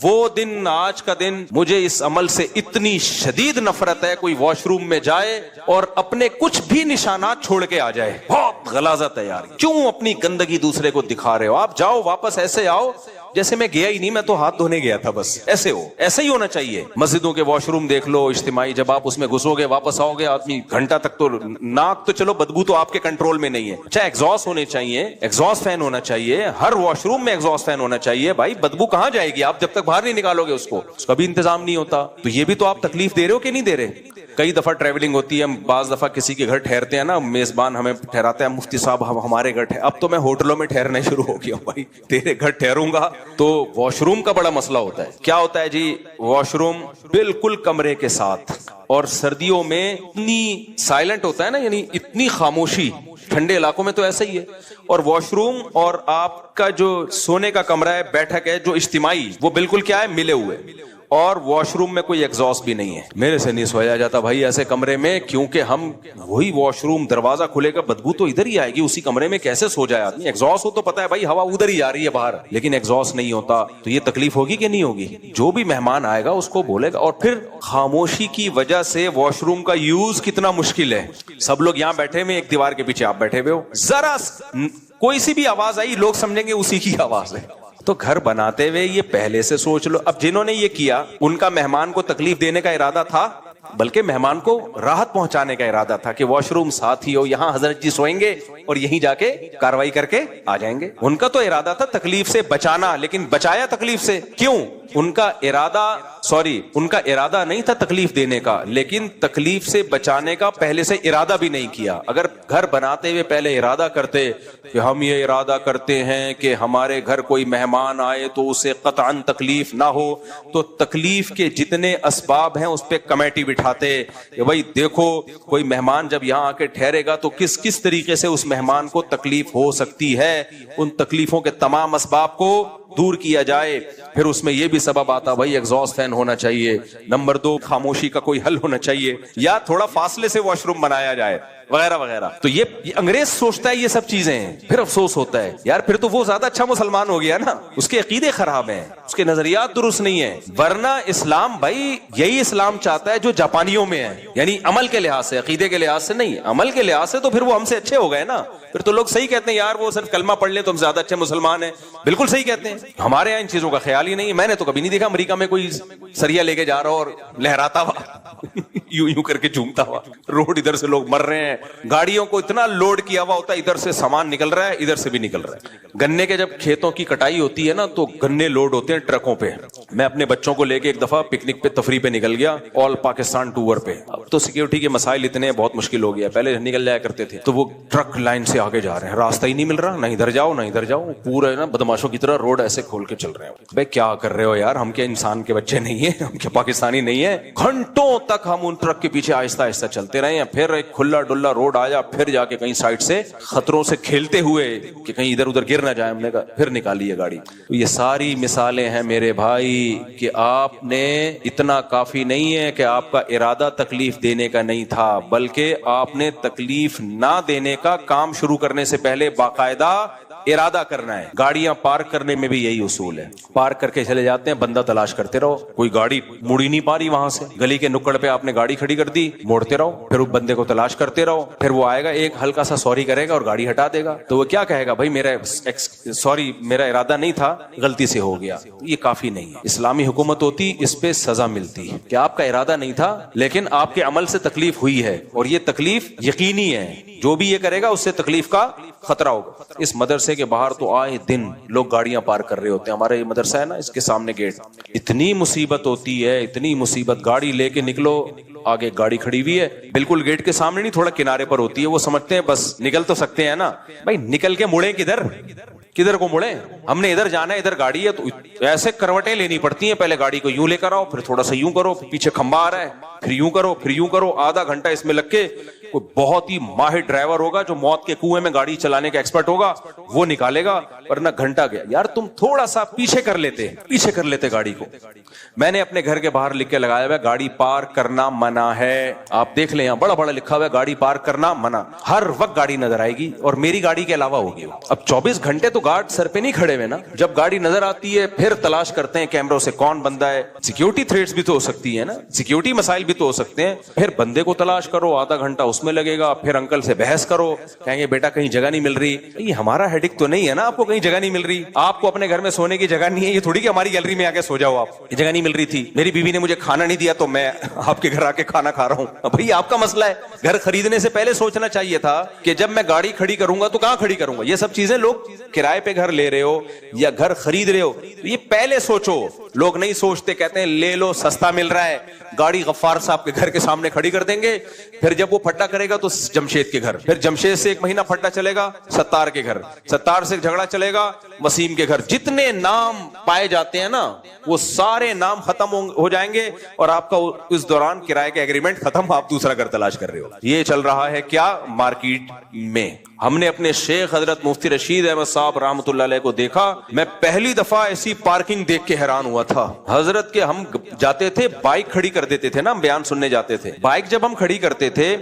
وہ دن آج کا دن مجھے اس عمل سے اتنی شدید نفرت ہے, کوئی واش روم میں جائے اور اپنے کچھ بھی نشانات چھوڑ کے آ جائے, بہت غلاظت ہے یار. کیوں اپنی گندگی دوسرے کو دکھا رہے ہو؟ آپ جاؤ واپس ایسے آؤ جیسے میں گیا ہی نہیں, میں تو ہاتھ دھونے گیا تھا, بس ایسے ہو. ایسے ہی ہونا چاہیے. مسجدوں کے واش روم دیکھ لو اجتماعی, جب آپ اس میں گھسو گے واپس آؤ گے آدمی گھنٹہ تک, تو ناک تو چلو بدبو تو آپ کے کنٹرول میں نہیں ہے, چاہے ایگزاسٹ ہونے چاہیے, ایگزاسٹ فین ہونا چاہیے, ہر واش روم میں ایگزاسٹ فین ہونا چاہیے. بھائی بدبو کہاں جائے گی؟ آپ جب تک باہر نہیں نکالو گے اس کو, اس کا بھی انتظام نہیں ہوتا. تو یہ بھی تو آپ تکلیف دے رہے ہو کہ نہیں دے رہے؟ کئی دفعہ ٹریولنگ ہوتی ہے, ہم بعض دفعہ کسی کے گھر ٹھہرتے ہیں نا, میزبان ہمیں ٹھہراتے ہیں, مفتی صاحب ہمارے گھر اب تو میں ہوٹلوں میں ٹھہرنا شروع ہو گیا ہوں. بھائی تیرے گھر ٹھہروں گا تو واش روم کا بڑا مسئلہ ہوتا ہے. کیا ہوتا ہے جی, واش روم بالکل کمرے کے ساتھ, اور سردیوں میں اتنی سائلنٹ ہوتا ہے نا, یعنی اتنی خاموشی. ٹھنڈے علاقوں میں تو ایسا ہی ہے. اور واش روم اور آپ کا جو سونے کا کمرہ ہے, بیٹھک ہے جو اجتماعی, وہ بالکل کیا ہے, ملے ہوئے. اور واش روم میں کوئی ایگزاسٹ بھی نہیں ہے. میرے سے نہیں سویا جاتا بھائی ایسے کمرے میں, کیونکہ ہم وہی واش روم دروازہ کھلے گا بدبو تو ادھر ہی آئے گی, اسی کمرے میں کیسے سو جائے آدمی؟ ایگزاسٹ ہو تو پتا ہے بھائی ہوا ادھر ہی آ رہی ہے باہر, لیکن ایگزاسٹ نہیں ہوتا. تو یہ تکلیف ہوگی کہ نہیں ہوگی؟ جو بھی مہمان آئے گا اس کو بولے گا. اور پھر خاموشی کی وجہ سے واش روم کا یوز کتنا مشکل ہے. سب لوگ یہاں بیٹھے ہوئے, ایک دیوار کے پیچھے آپ بیٹھے ہوئے ہو, ذرا کوئی سی بھی آواز آئی لوگ سمجھیں گے اسی کی آواز ہے. تو گھر بناتے ہوئے یہ پہلے سے سوچ لو. اب جنہوں نے یہ کیا ان کا مہمان کو تکلیف دینے کا ارادہ تھا, بلکہ مہمان کو راحت پہنچانے کا ارادہ تھا کہ واش روم ساتھ ہی ہو, یہاں حضرت جی سوئیں گے اور یہیں جا کے کاروائی کر کے آ جائیں گے. ان کا تو ارادہ تھا تکلیف سے بچانا, لیکن بچایا تکلیف سے. کیوں؟ ان کا ارادہ نہیں تھا تکلیف دینے کا, لیکن تکلیف سے بچانے کا پہلے سے ارادہ بھی نہیں کیا. اگر گھر بناتے ہوئے پہلے ارادہ کرتے کہ ہم یہ ارادہ کرتے ہیں کہ ہمارے گھر کوئی مہمان آئے تو اسے قطعاً تکلیف نہ ہو, تو تکلیف کے جتنے اسباب ہیں اس پہ کمیٹی بٹھاتے کہ بھائی دیکھو کوئی مہمان جب یہاں آ کے ٹھہرے گا تو کس کس طریقے سے اس مہمان کو تکلیف ہو سکتی ہے, ان تکلیفوں کے تمام اسباب کو دور کیا جائے. پھر اس میں یہ بھی سبب آتا بھائی ایگزاسٹ فین ہونا چاہیے, نمبر 2 خاموشی کا کوئی حل ہونا چاہیے, یا تھوڑا فاصلے سے واش روم بنایا جائے, وغیرہ وغیرہ. تو یہ انگریز سوچتا ہے یہ سب چیزیں ہیں. پھر افسوس ہوتا ہے یار, پھر تو وہ زیادہ اچھا مسلمان ہو گیا نا, اس کے عقیدے خراب ہیں, اس کے نظریات درست نہیں ہیں. ورنہ اسلام بھائی یہی اسلام چاہتا ہے جو جاپانیوں میں ہے, یعنی عمل کے لحاظ سے, عقیدے کے لحاظ سے نہیں, عمل کے لحاظ سے. تو پھر وہ ہم سے اچھے ہو گئے نا. پھر تو لوگ صحیح کہتے ہیں یار وہ صرف کلمہ پڑھ لیں تو ہم زیادہ اچھے مسلمان ہیں. بالکل صحیح کہتے ہیں. ہمارے یہاں ان چیزوں کا خیال ہی نہیں. میں نے تو کبھی نہیں دیکھا امریکہ میں کوئی سریا لے کے جا رہا ہو اور لہراتا ہوا یوں یوں کر کے جھومتا ہوا. روڈ ادھر سے لوگ مر رہے ہیں, گاڑیوں کو اتنا لوڈ کیا ہوا ہوتا ہے, ادھر سے سامان نکل رہا ہے ادھر سے بھی نکل رہا ہے. گنے کے جب کھیتوں کی کٹائی ہوتی ہے نا تو گنے لوڈ ہوتے ہیں ٹرکوں پہ. میں اپنے بچوں کو لے کے ایک دفعہ پکنک پہ تفریح پہ نکل گیا, آل پاکستان ٹور پہ. اب تو سیکورٹی کے مسائل اتنے بہت مشکل ہو گیا, پہلے نکل جایا کرتے تھے. تو وہ ٹرک لائن سے آگے جا رہے ہیں, راستہ ہی نہیں مل رہا, نہ ادھر جاؤ نہ ادھر جاؤ, پورا نا بدماشوں کی طرح روڈ ایسے کھول کے چل رہے ہیں. بھائی کیا کر رہے ہو یار, ہم کیا انسان کے بچے نہیں ہیں, ہم کیا پاکستانی نہیں ہیں؟ گھنٹوں تک ہم ان ٹرک کے پیچھے آہستہ آہستہ چلتے رہے ہیں. پھر ایک کھلا ڈلا روڈ آیا, پھر جا کے کہیں سائڈ سے خطروں سے کھیلتے ہوئے کہ کہیں ادھر ادھر گر نہ جائے, ہم نے کہا پھر نکالی ہے گاڑی. تو یہ ساری مثالیں ہیں میرے بھائی کہ آپ نے اتنا کافی نہیں ہے کہ آپ کا ارادہ تکلیف دینے کا نہیں تھا, بلکہ آپ نے تکلیف نہ دینے کا کام شروع کرنے سے پہلے باقاعدہ ارادہ کرنا ہے. گاڑیاں پارک کرنے میں بھی یہی اصول ہے, پارک کر کے چلے جاتے ہیں, بندہ تلاش کرتے رہو, کوئی گاڑی مڑ ہی نہیں پا رہی, وہاں سے گلی کے نکڑ پہ آپ نے گاڑی کھڑی کر دی, موڑتے رہو, پھر اس بندے کو تلاش کرتے رہو, پھر وہ آئے گا, ایک ہلکا سا سوری کرے گا اور گاڑی ہٹا دے گا. تو وہ کیا کہے گا, بھائی میرا ارادہ نہیں تھا, غلطی سے ہو گیا. یہ کافی نہیں ہے. اسلامی حکومت ہوتی اس پہ سزا ملتی کہ آپ کا ارادہ نہیں تھا لیکن آپ کے عمل سے تکلیف ہوئی ہے, اور یہ تکلیف یقینی ہے, جو بھی یہ کرے گا اس سے تکلیف کا خطرہ ہوگا. اس مدرسے کے باہر تو آئے دن لوگ گاڑیاں پارک کر رہے ہوتے ہیں. ہمارا یہ مدرسہ ہے نا, اس کے سامنے گیٹ, اتنی مصیبت ہوتی ہے, اتنی مصیبت. گاڑی لے کے نکلو, آگے گاڑی کھڑی ہوئی ہے, بالکل گیٹ کے سامنے نہیں, تھوڑا کنارے پر ہوتی ہے. وہ سمجھتے ہیں بس نکل تو سکتے ہیں نا. بھائی نکل کے مڑے کدھر کو مڑے, ہم نے ادھر جانا ہے, ادھر گاڑی ہے, تو ایسے کروٹیں لینی پڑتی ہیں. پہلے گاڑی کو یوں لے کر آؤ, پھر تھوڑا سا یوں کرو, پیچھے کھمبا آ رہا ہے, پھر یوں کرو پھر یوں کرو, آدھا گھنٹہ اس میں لگ کے کوئی بہت ہی ماہر ڈرائیور ہوگا جو موت کے کنویں میں گاڑی چلانے کا ایکسپرٹ ہوگا, وہ نکالے گا, ورنہ گھنٹہ گیا. یار تم تھوڑا سا پیچھے کر لیتے گاڑی کو. میں نے اپنے گھر کے باہر لکھ کے لگایا ہوا ہے گاڑی پارک کرنا منع ہے. آپ دیکھ لیں یہاں بڑا بڑا لکھا ہوا ہے گاڑی پارک کرنا منع. ہر وقت گاڑی نظر آئے گی اور میری گاڑی کے علاوہ ہوگی. اب 24 گھنٹے تو گارڈ سر پہ نہیں کھڑے ہوئے نا. جب گاڑی نظر آتی ہے پھر تلاش کرتے ہیں کیمروں سے کون بندہ ہے. سیکیورٹی تھریٹس بھی تو ہو سکتی ہے نا, سیکیورٹی مسائل بھی تو ہو سکتے ہیں. پھر بندے کو تلاش کرو, آدھا گھنٹہ اس میں لگے گا. پھر انکل سے بحث کرو, کہیں گے بیٹا کہیں جگہ نہیں مل رہی. یہ ہمارا ہیڈک تو نہیں ہے نا, آپ کو کہیں جگہ نہیں مل رہی. آپ کو اپنے گھر میں سونے کی جگہ نہیں ہے, یہ تھوڑی کہ ہماری گیلری میں آ کے سو جاؤ آپ. یہ جگہ نہیں مل رہی تھی, میری بیوی نے مجھے کھانا نہیں دیا تو میں آپ کے گھر آ کے کھانا کھا رہا ہوں. بھائی آپ کا مسئلہ ہے. گھر خریدنے سے پہلے سوچنا چاہیے تھا کہ جب میں گاڑی کھڑی کروں گا تو کہاں کھڑی کروں گا. یہ سب چیزیں لوگ کرائے پہ گھر لے رہے ہو یا گھر خرید رہے ہو, یہ پہلے سوچو. لوگ نہیں سوچتے, کہتے ہیں لے لو سستا مل رہا ہے, گاڑی غفار صاحب کے گھر کے سامنے کھڑی کر دیں گے. پھر جب وہ پھٹا کرے گا تو جمشید کے گھر, پھر جمشید سے 1 مہینہ پھٹا چلے گا ستار کے گھر, ستار سے جھگڑا چلے گا وسیم کے گھر. جتنے نام پائے جاتے ہیں نا وہ سارے نام ختم ہو جائیں گے اور آپ کا اس دوران کرائے کا ایگریمنٹ ختم, آپ دوسرا گھر تلاش کر رہے ہو. یہ چل رہا ہے کیا مارکیٹ میں. ہم نے اپنے شیخ حضرت مفتی رشید احمد صاحب رحمۃ اللہ علیہ کو دیکھا. میں پہلی دفعہ ایسی پارکنگ دیکھ کے حیران ہوا تھا. حضرت کے ہم جاتے تھے بائک کھڑی کر دیتے تھے نا, ہم بیان سننے جاتے تھے. بائک جب ہم کھڑی کرتے تھے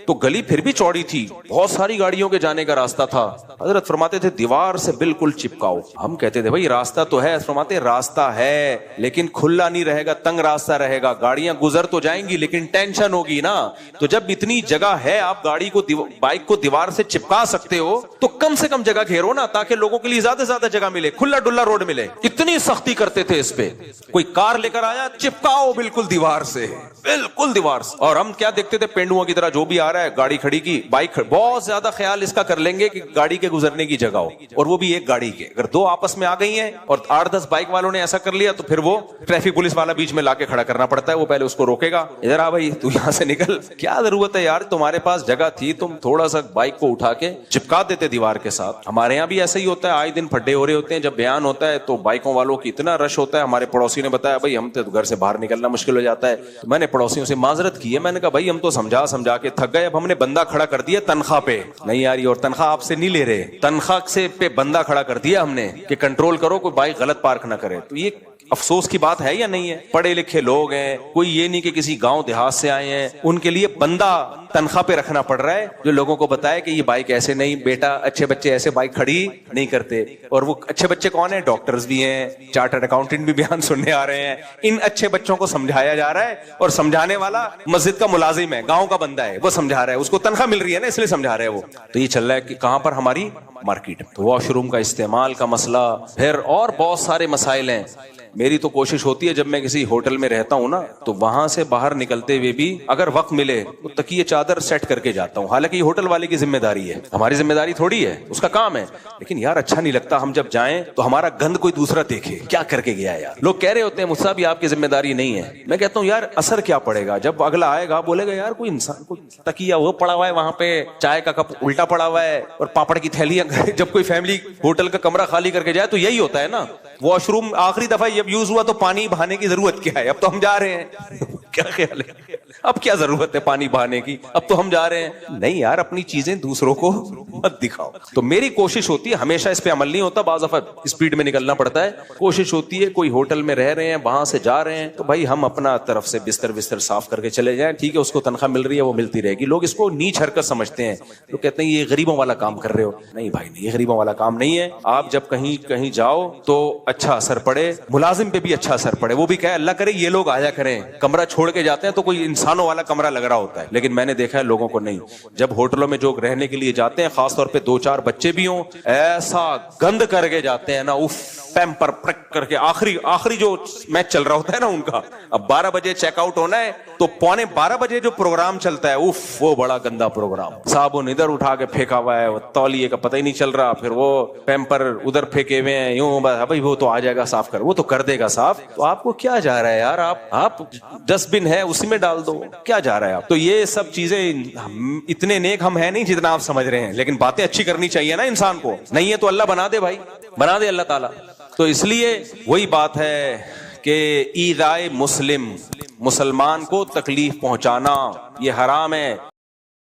تو گلی پھر بھی چوڑی تھی, بہت ساری گاڑیوں کے جانے کا راستہ تھا. حضرت فرماتے تھے دیوار سے بالکل چپکاؤ. ہم کہتے تھے بھائی راستہ تو ہے. فرماتے راستہ ہے لیکن کھلا نہیں رہے گا, تنگ راستہ رہے گا. گاڑیاں گزر تو جائیں گی لیکن ٹینشن ہوگی نا. تو جب اتنی جگہ ہے آپ گاڑی کو بائک کو دیوار سے چپکا سکتے ہو تو کم سے کم جگہ گھیرو نا, تاکہ لوگوں کے لیے زیادہ سے زیادہ جگہ ملے, کھلا ڈلا روڈ ملے. اتنی سختی کرتے تھے اس پہ. کوئی کار لے کر آیا چپکاؤ بالکل دیوار سے, بالکل دیوار سے. اور ہم کیا دیکھتے تھے پینڈوؤں کی طرح, جو بھی آ رہا ہے گاڑی کھڑی کی, بائک بہت زیادہ خیال اس کا کر لیں گے کہ گاڑی کے گزرنے کی جگہ ہو, اور وہ بھی ایک گاڑی کے. اگر 2 آپس میں آ گئی ہیں اور 8-10 بائک والوں نے ایسا کر لیا تو پھر وہ ٹریفک پولیس والا بیچ میں لا کے کھڑا کرنا پڑتا ہے. وہ پہلے اس کو روکے گا, ادھر آ بھائی تو یہاں سے نکل. کیا ضرورت ہے یار, تمہارے پاس جگہ تھی, تم تھوڑا سا بائک کو اٹھا کے چپکا دیتے دیوار کے ساتھ. ہمارے یہاں بھی ایسا ہی ہوتا ہے, آئے دن پھڈے ہو رہے ہوتے ہیں. جب بیان ہوتا ہے تو بائکوں والوں کی اتنا رش ہوتا ہے. ہمارے پڑوسی نے بتایا بھائی ہم تو گھر سے باہر نکلنا مشکل ہو جاتا ہے. میں نے پڑوسیوں سے معذرت کی ہے, میں نے کہا بھائی ہم تو سمجھا کے تھک گئے, اب ہم نے بندہ کھڑا کر دیا تنخواہ پہ. نہیں آ رہی, اور تنخواہ آپ سے نہیں لے رہے, تنخواہ سے پہ بندہ کھڑا کر دیا ہم نے کہ کنٹرول کرو کوئی بائک غلط پارک نہ کرے. تو یہ افسوس کی بات ہے یا نہیں ہے؟ پڑھے لکھے لوگ ہیں, کوئی یہ نہیں کہ کسی گاؤں دیہات سے آئے ہیں, ان کے لیے بندہ تنخواہ پہ رکھنا پڑ رہا ہے جو لوگوں کو بتائے کہ یہ بائک ایسے نہیں بیٹا, اچھے بچے ایسے بائک کھڑی نہیں کرتے. اور وہ اچھے بچے کون ہیں؟ ڈاکٹرز بھی ہیں, چارٹرڈ اکاؤنٹنٹ بھی بیان سننے آ رہے ہیں. ان اچھے بچوں کو سمجھایا جا رہا ہے, اور سمجھانے والا مسجد کا ملازم ہے, گاؤں کا بندہ ہے, وہ سمجھا رہا ہے, اس کو تنخواہ مل رہی ہے نا اس لیے سمجھا رہے ہیں وہ. تو یہ چل رہا ہے کہ کہاں پر ہماری مارکیٹ. تو واش روم کا استعمال کا مسئلہ, پھر اور بہت سارے مسائل ہیں. میری تو کوشش ہوتی ہے جب میں کسی ہوٹل میں رہتا ہوں نا تو وہاں سے باہر نکلتے ہوئے بھی اگر وقت ملے تو تکیے چادر سیٹ کر کے جاتا ہوں. حالانکہ یہ ہوٹل والے کی ذمہ داری ہے, ہماری ذمہ داری تھوڑی ہے, اس کا کام ہے. لیکن یار اچھا نہیں لگتا ہم جب جائیں تو ہمارا گند کوئی دوسرا دیکھے, کیا کر کے گیا یار. لوگ کہہ رہے ہوتے ہیں مجھ سے بھی آپ کی ذمہ داری نہیں ہے. میں کہتا ہوں یار اثر کیا پڑے گا جب اگلا آئے گا بولے گا یار کوئی انسان کو تکیہ وہ پڑا ہوا ہے وہاں پہ, چائے کا کپ الٹا پڑا ہوا ہے اور پاپڑ کی تھیلیاں. جب کوئی فیملی ہوٹل کا کمرہ خالی کر کے جائے تو یہی ہوتا ہے نا. واش روم آخری دفعہ جب یوز ہوا تو پانی بہانے کی ضرورت کیا ہے؟ اب تو ہم جا رہے ہیں. کیا خیال ہے, اب کیا ضرورت ہے پانی بہانے کی, اب تو ہم جا رہے ہیں. نہیں یار اپنی چیزیں دوسروں کو مت دکھاؤ. تو میری کوشش ہوتی ہے, ہمیشہ اس پہ عمل نہیں ہوتا, بعض دفعہ اسپیڈ میں نکلنا پڑتا ہے. کوشش ہوتی ہے کوئی ہوٹل میں رہ رہے ہیں وہاں سے جا رہے ہیں تو بھائی ہم اپنا طرف سے بستر صاف کر کے چلے جائیں. ٹھیک ہے اس کو تنخواہ مل رہی ہے وہ ملتی رہے گی. لوگ اس کو نیچ حرکت سمجھتے ہیں, لوگ کہتے ہیں یہ غریبوں والا کام کر رہے ہو. نہیں بھائی نہیں, یہ غریبوں والا کام نہیں ہے. آپ جب کہیں جاؤ تو اچھا اثر پڑے, ملازم پہ بھی اچھا اثر پڑے. وہ بھی کہے اللہ کرے یہ لوگ آیا کریں. کمرہ چھوڑ کے جاتے ہیں تو کوئی انسانوں والا کمرہ لگ رہا ہوتا ہے, لیکن میں نے دیکھا ہے لوگوں کو نہیں. جب ہوٹلوں میں جو رہنے کے لیے جاتے ہیں, خاص طور پہ 2-4 بچے بھی ہوں, ایسا گند کر کے جاتے ہیں نا, اف پیمپر پرک کر کے. آخری جو میچ چل رہا ہوتا ہے نا ان کا, اب 12 بجے چیک آؤٹ ہونا ہے تو 11:15 بجے جو پروگرام چلتا ہے, اف وہ بڑا گندا پروگرام. صابن ادھر اٹھا کے پھینکا ہوا ہے, تولیے کا پتہ ہی نہیں چل رہا, پھر وہ پیمپر ادھر پھینکے ہوئے ہیں یوں, بھائی وہ تو آ جائے گا صاف کر, وہ تو کر دے گا صاف. تو آپ کو کیا جا رہا ہے یار, آپ ڈسٹ بن ہے اسی میں ڈال دو, کیا جا رہا ہے آپ. تو یہ سب چیزیں اتنے نیک ہم ہیں نہیں جتنا آپ سمجھ رہے ہیں, لیکن باتیں اچھی کرنی چاہیے نا انسان کو. نہیں ہے تو اللہ بنا دے بھائی, بنا دے اللہ تعالیٰ. تو اس لیے وہی بات ہے کہ ایذائے مسلم، مسلمان کو تکلیف پہنچانا یہ حرام ہے،